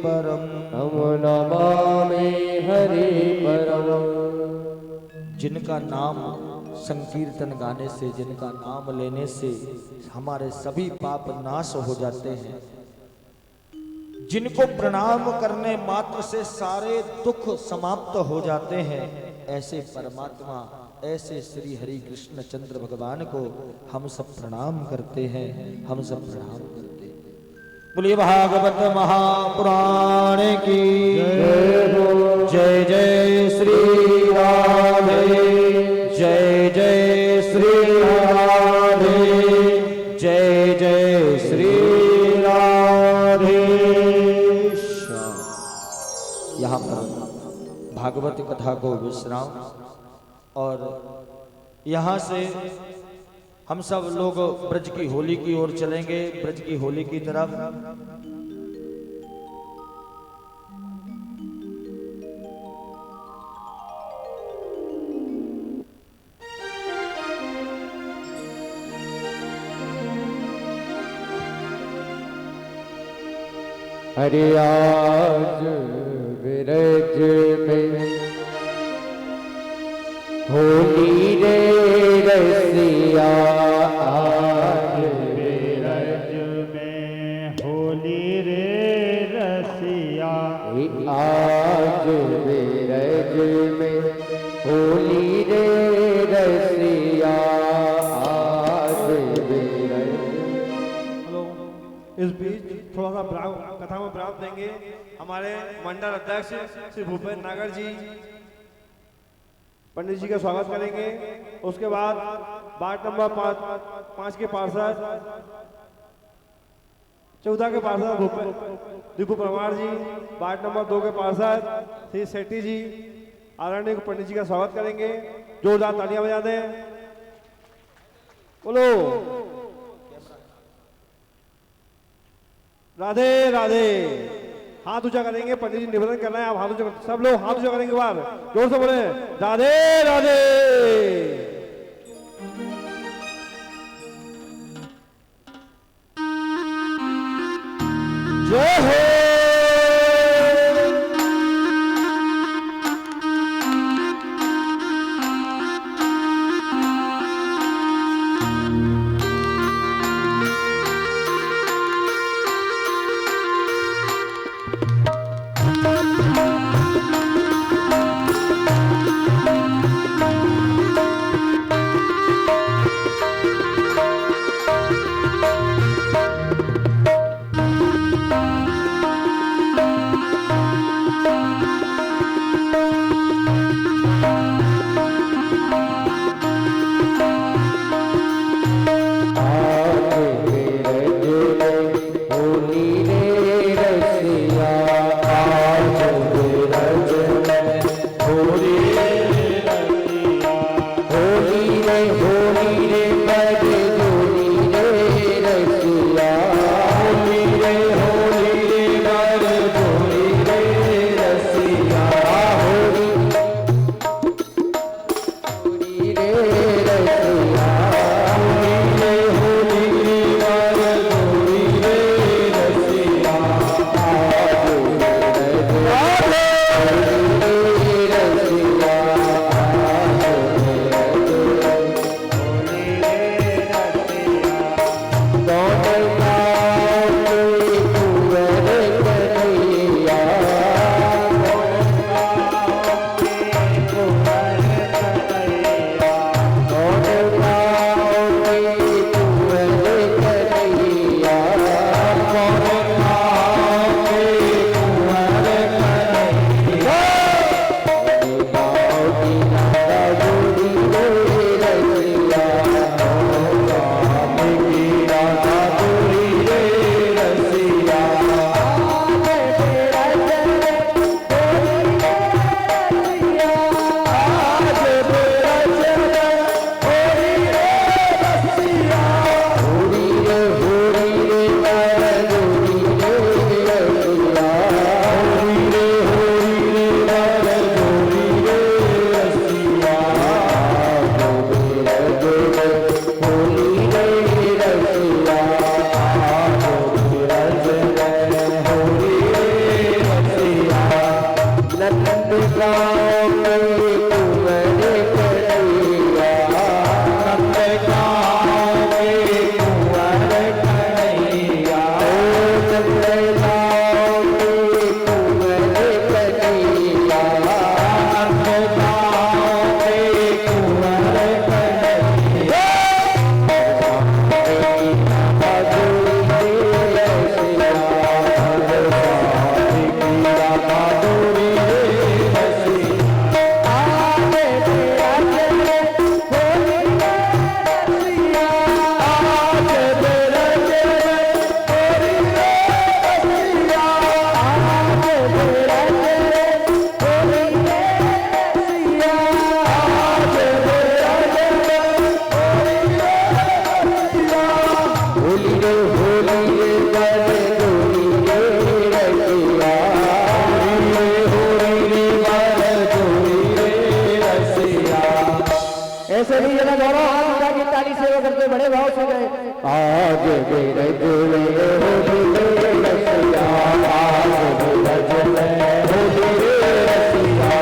परम नमो नमामि हरि परम। जिनका नाम संकीर्तन गाने से, जिनका नाम लेने से हमारे सभी पाप नाश हो जाते हैं, जिनको प्रणाम करने मात्र से सारे दुख समाप्त हो जाते हैं, ऐसे परमात्मा, ऐसे श्री हरि कृष्ण चंद्र भगवान को हम सब प्रणाम करते हैं, हम सब प्रणाम करते हैं। बोलिए भागवत महापुराण की जय जय श्री राधे, जय जय श्री राधे, जय जय श्री राधे। यहाँ पर भागवत कथा को विश्राम, और यहाँ से हम सब लोग ब्रज की होली की ओर चलेंगे, ब्रज की होली की तरफ। हरि आज विरज में होली रे रसिया, आज विरज में होली रे रसिया, आज विरज में होली रे रसिया, आज विरज। इस बीच थोड़ा सा कथा में विराम देंगे। हमारे मंडल अध्यक्ष श्री भूपेंद्र नागर जी पंडित जी का स्वागत करेंगे। उसके बाद वार्ड नंबर 5 के पार्षद, 14 के पार्षद दीपू परमार जी, वार्ड नंबर 2 के पार्षद श्री सेठी जी आरण्य को पंडित जी का स्वागत करेंगे। जोरदार तालियां बजा दें। बोलो राधे राधे। हाथ ऊंचा करेंगे, पंडित जी निवेदन कर रहे हैं, आप हाथ ऊंचा, सब लोग हाथ ऊंचा करेंगे, बार जोर से बोले राधे राधे। जय हो। दोनों हाथ उठा के ताली सेवा करते बड़े भाव से गए। आज मेरे जुए होली रसिया, आज मेरा जुए होली रसिया,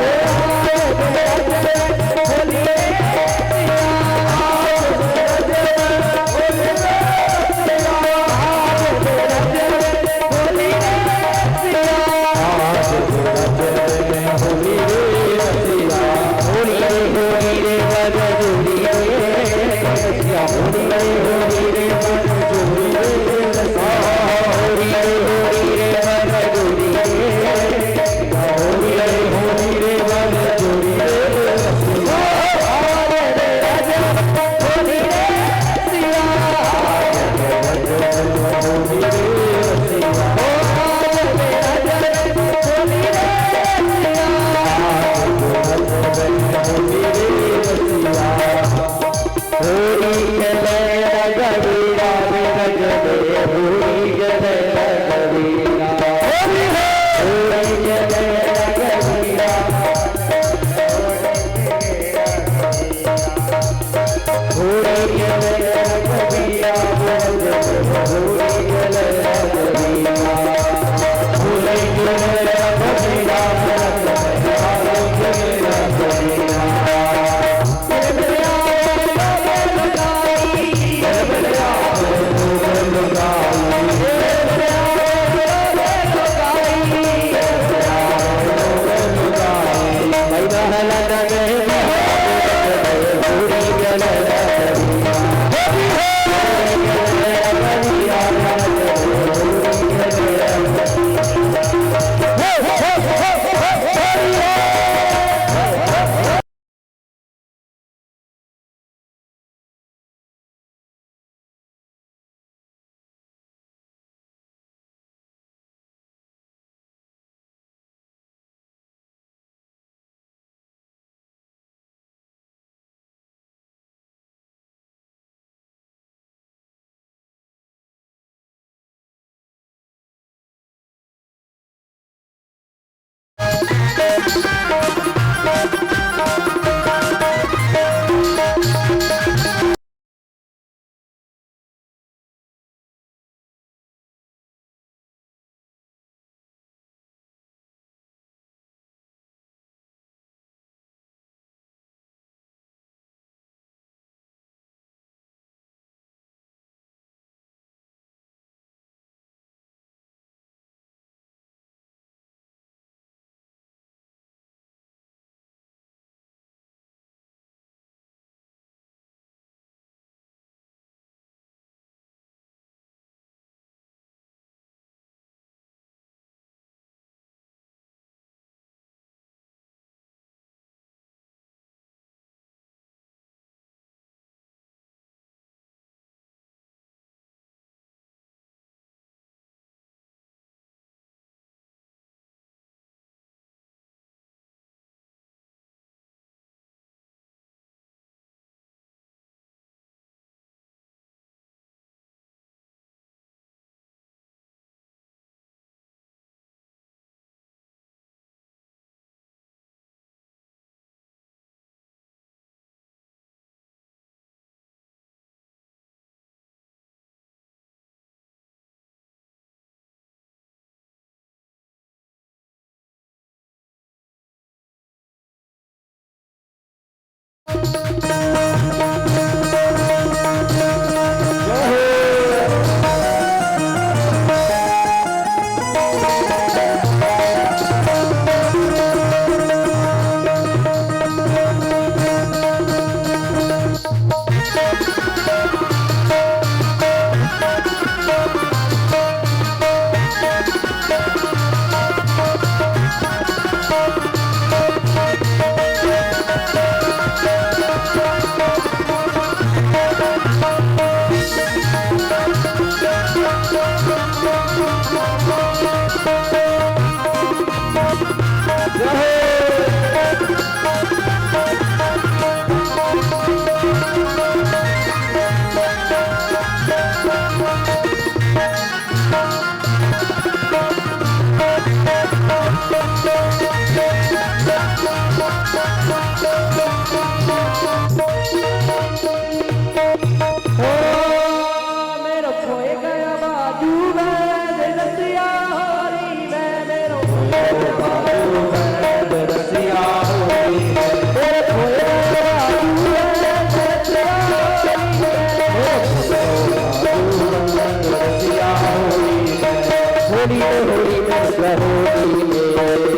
होली में होली में रसिया होली में,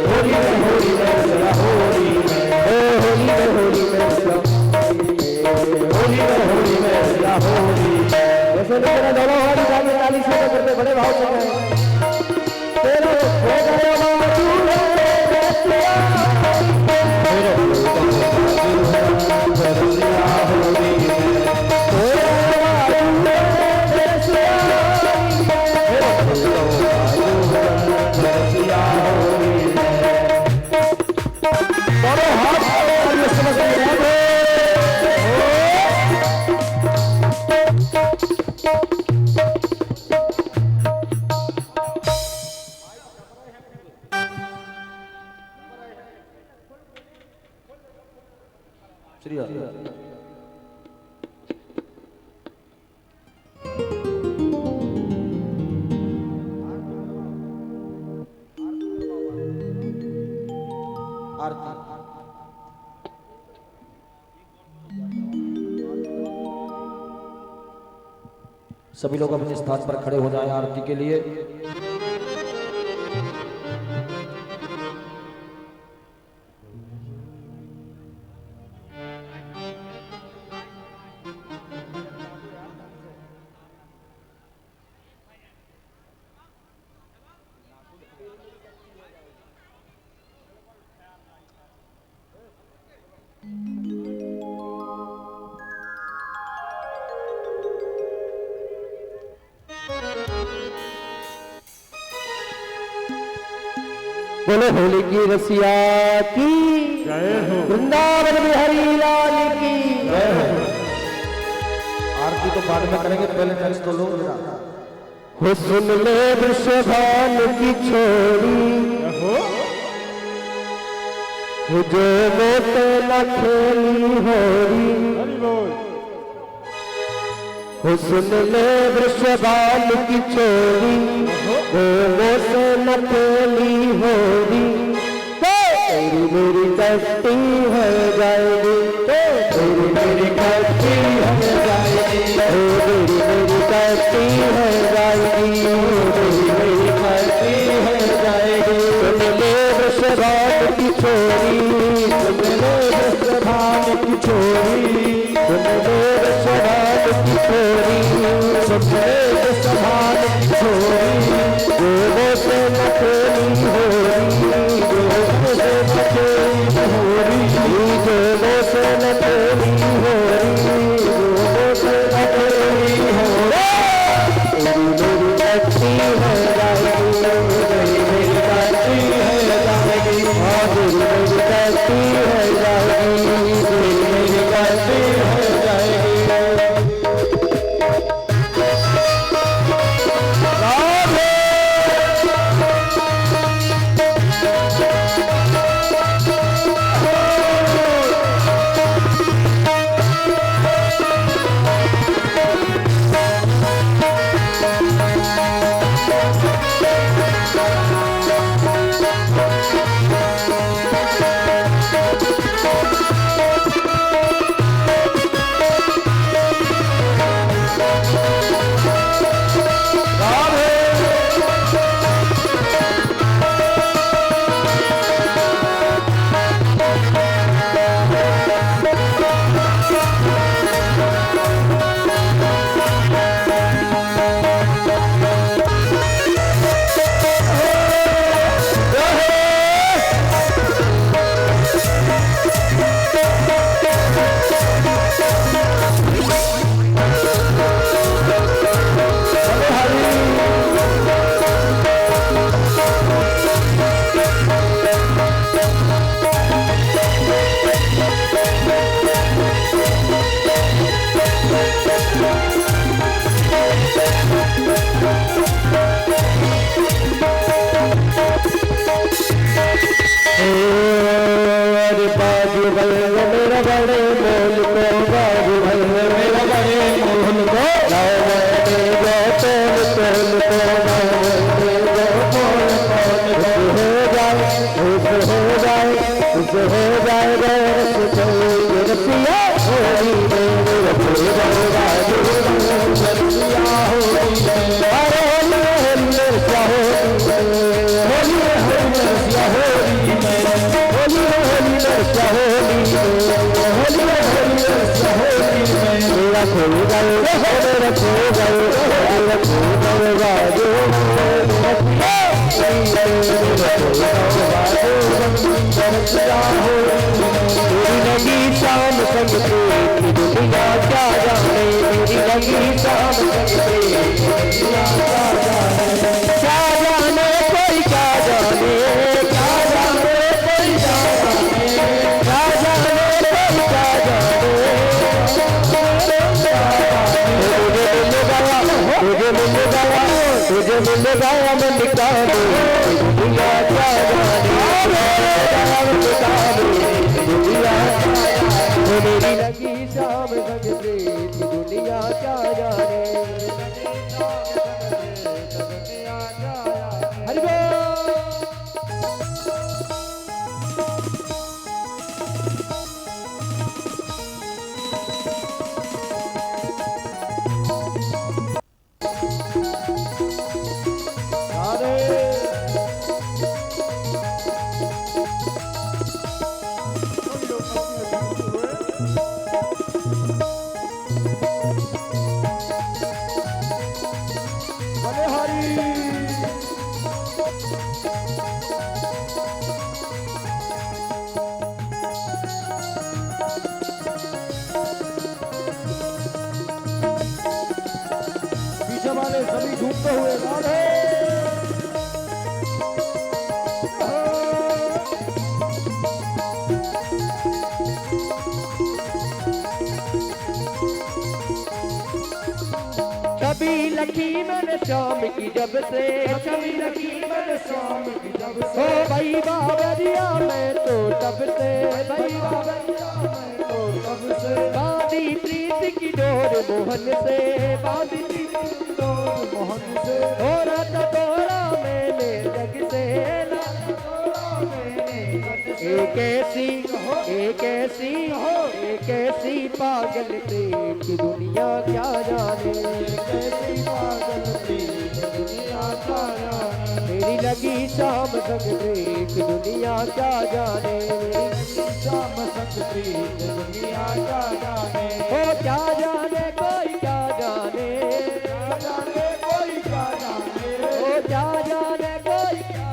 होली में होली में रसिया होली में, होली में होली में रसिया होली में होली में रसिया होली में। वैसे मेरा दोनों हाथ उठाइए, ताली से करते बड़े भाव से गाएं। तेरा हो गया बाजू है रसिया, तेरा हो गया होली में, तेरा बाजू है रसिया, तेरा हो रसिया होली में। दोनों हाथ तालियों से बजाइए। श्री हरि। आरती सभी लोग अपने स्थान पर खड़े हो जाएं आरती के लिए। बोलो होली की रसिया की जय हो, वृंदावन बिहारी लाल की जय हो। आरती तो बाद में करेंगे, पहले नेक्स्ट तो लो जरा। हो सुन ले वृषभान की छोड़ी, हो जो मोटे न खेली होरी, हरि बोल। हो सुन ले वृषभान की छोड़ी, वो मोटे न खेली होरी, तेरी मेरी कश्ती है जाएगी, तेरी मेरी कश्ती है जाएगी, मेरी मेरी कश्ती है जाएगी, मेरी मेरी कश्ती है जाएगी। सुन ले वृषभान की छोरी, सुन ले वृषभान की छोरी, सुन ले वृषभान की छोरी, सुन ले वृषभान की छोरी, जो मोसे न खेली होरी, जो मोसे न खेली होरी, जो मोसे न खेली होरी, जो मोसे न खेली होरी। तेरी मेरी कश्ती है जाएगी, तेरी मेरी कश्ती है जाएगी, हाँ तेरी मेरी कश्ती है जाएगी, तेरी मेरी कश्ती है जाएगी। बाजो मेरी लगी शाम संग तेरी दुनिया क्या जाने मेरी लगी शाम संग तेरी दुनिया क्या जाने क्या जाने कोई क्या जाने क्या जाने कोई क्या जाने क्या जाने कोई क्या जाने तुझे मिल गया तुझे मिल गया मन निकाले दुनिया क्या जाने मेरी लगी शाम संग प्रीत दुनिया क्या जाने हरि बोल सभी झूमते हुए राधे छवि लखी मैंने शाम की जब से छवि लखी मैंने शाम की जब से ओ भाई बाबरिया मैं तो तब से भाई बाबरिया मैं तो तब से बांधी प्रीत की डोर मोहन से बांधी प्रीत की डोर मोहन से हो राता तोरा मैंने जग से एक ऐसी पागल प्रेम की दुनिया क्या जाने कैसी पागल प्रेम की दुनिया क्या जाने मेरी लगी शाम संग प्रेम की दुनिया क्या जाने मेरी लगी शाम संग प्रेम की दुनिया क्या जाने ओ क्या जाने कोई क्या जाने क्या जाने कोई क्या जाने ओ क्या जाने कोई क्या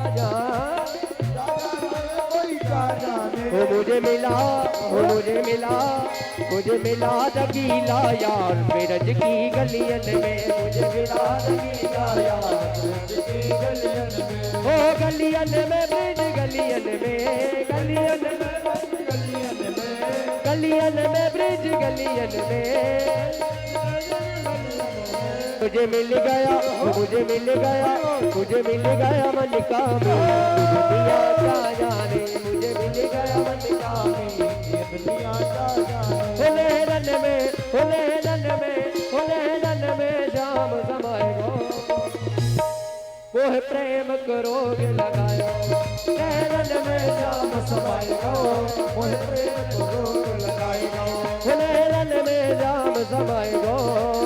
जाने ओ मुझे मिला रंगीला यार मेरज की गलियन में मुझे मिला रंगीला यार मेरज की गलियन में ओ गलियन में ब्रिज गलियन में ब्रिज गलियन में मुझे मिल गया मन का दुनिया क्या जाने मुझे मिल गया मन का दुनिया क्या जाने रन में शाम समाएगा वो प्रेम करोगे लगाया रन में शाम समाएगा वो प्रेम करोगे लगाएगा रन में शाम समाएगा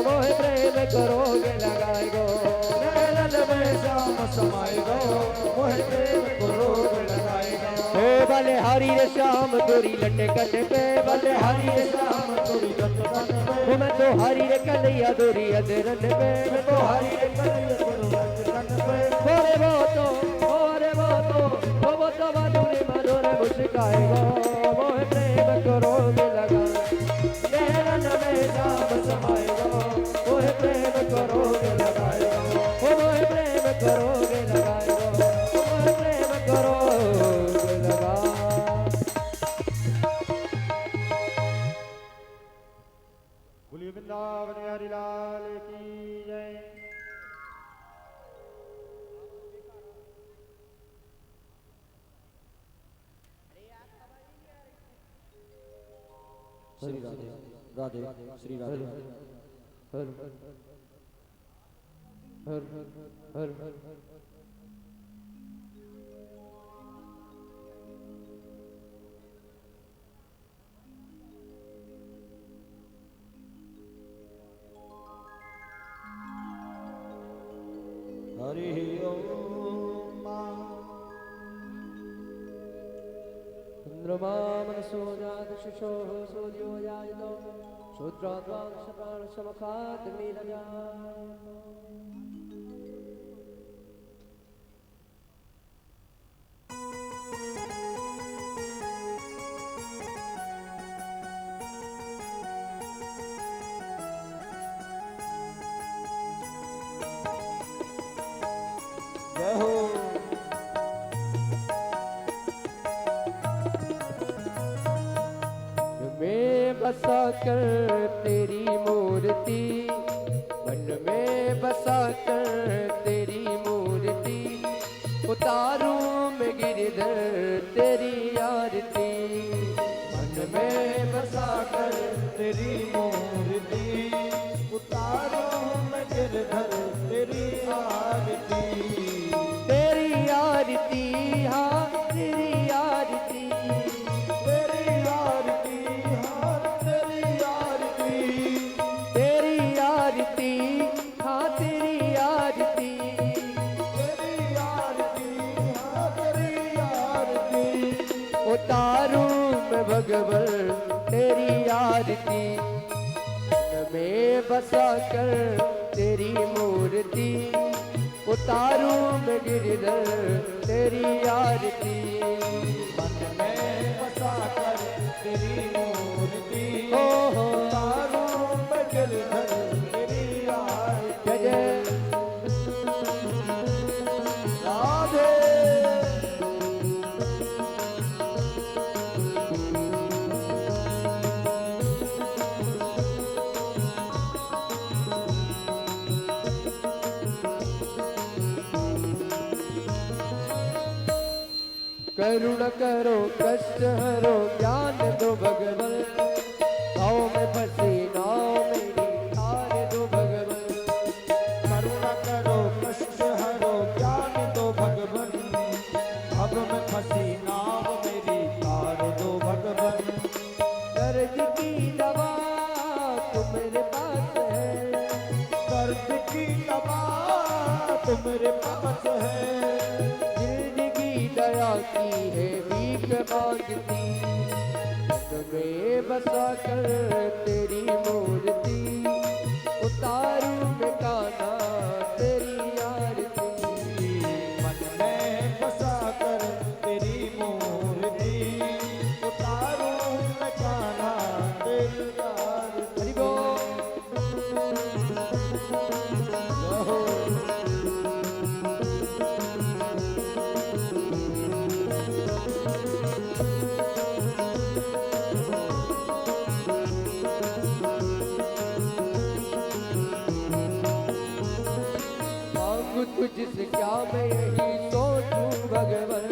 वो प्रेम करोगे लगाएगा रन में शाम समाएगा वो प्रेम करोगे लगाएगा ओ भले हरी रे श्याम तोरी लटकन पे भले हरी रे श्याम तोरी लटकन पे मैं तो हरी रे कन्हैया तोरी अधरन पे मैं तो हरी रे कन्हैया तोरी अधरन पे ओरे वो तो मधुर मुस्काएगा वो प्रेम करोगे लगा रन में शाम समाएगा वो प्रेम करोगे लगाएगा वो प्रेम करोगे लगाएगा वो प्रेम करोगे लगा बोलिए वृंदावन बिहारी लाल की जय। श्री राधे राधे श्री राधे हर हर हर हर हरि ओम चंद्रमा मनसो जात शिशो सूर्यो जायतो शूद्राद्वांश प्राण समखात नीरजा जय हो। में बसा कर तेरी मूर्ति, मन में बसा कर तेरी मूर्ति, उतारूं मैं गिरधर तेरी आरती। मन में बसा कर तेरी मूर्ति, उतारूं मैं गिरधर तेरी आरती। तेरी आरती, हाँ तेरी आरती, तेरी आरती, हाँ तेरी आरती। तेरी आरती, हाँ तेरी आरती। तेरी आरती, हाँ तेरी आरती। उतारूं मैं भगवन तेरी आरती। मन में बसा कर तेरी मूर्ति, उतारूं मैं गिरधर तेरी आरती। मन में बसा कर तेरी मूर्ति, हो उतारूं मैं गिरधर तेरी आरती। जय जय राधे। करुण करो कष्ट हरो ज्ञान दो भगवन, भाव में फंसी नाव मेरी तार दो भगवन। करुणा करो कष्ट हरो ज्ञान दो भगवन, अब में फंसी नाव मेरी तार दो भगवन। दर्द की दवा तुम्हारे पास है, दर्द की दवा तुम्हारे पास है। जिंदगी दया की है भीख मांगती। तुम्हें बसा कर तेरी मूर्ति, उतारूं मैं कान्हा तेरी आरती। मन में बसा कर तेरी मूर्ति, उतारूं मैं कान्हा तेरी आरती। हरि बोल। जय हो। मांगू तुझसे क्या मैं यही सोचूं भगवन,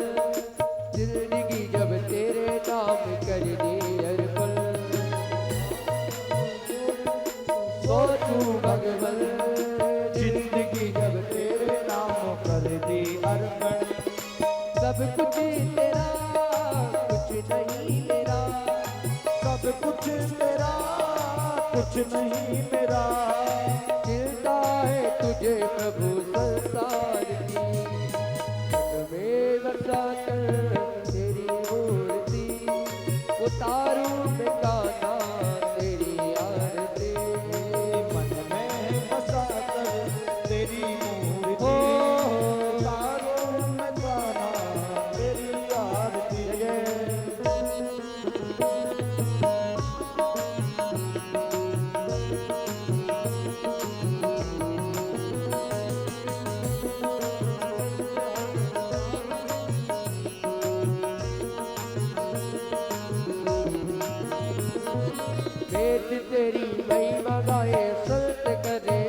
जिंदगी जब तेरे नाम कर दी अर्पण। सोचूं भगवन जिंदगी जब तेरे नाम कर दी अर्पण। सब कुछ तेरा कुछ नहीं मेरा। सब कुछ तेरा कुछ नहीं मेरा। चिंता है तुझे प्रभु संसार की। मन में बसा कर तेरी मूर्ति, उतारूं मैं कान्हा तेरी आरती। मन में बसा कर तेरी मूर्ति, उतारूं मैं कान्हा तेरी आरती। वेद तेरी महिमा गाए संत करे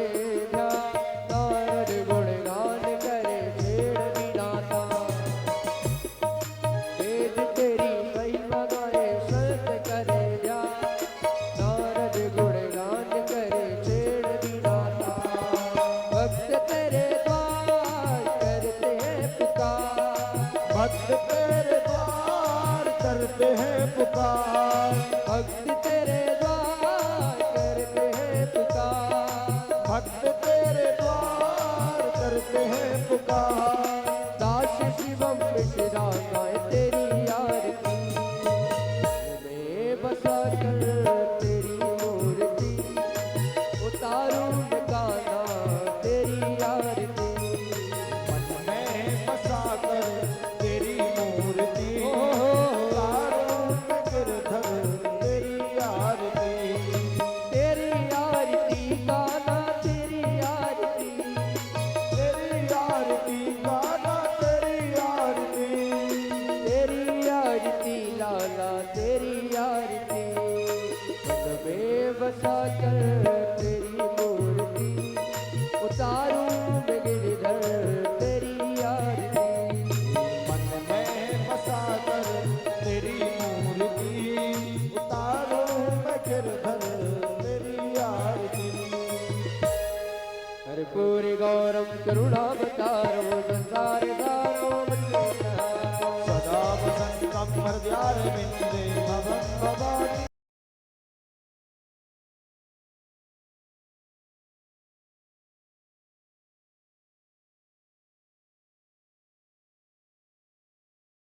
ध्यान, नारद गुणगान करे छेड़ बिनाता। वेद तेरी महिमा गाए संत करे ध्यान, नारद गुणगान करे छेड़ बिनाता। भक्त तेरे द्वार करते हैं पुकार, भक्त तेरे द्वार करते हैं पुकार। भक्त तेरे द्वार करते हैं पुकार। भक्त तेरे द्वार करते हैं पुकार। दास शिवम मिश्रा गाए तेरी आरती। में बसा कर तेरी मूर्ति, उतारूं मैं कान्हा तेरी आरती। मन में बसा कर तेरी मूर्ति, उतारूं मैं गिरधर तेरी आरती। तेरी आरती कान्हा तेरी आरती। तेरी आरती गाना कर्पूरी गौरम करुणावतारम संसार सारम सदा वसंतं हृदयारविन्दे भवं भवानी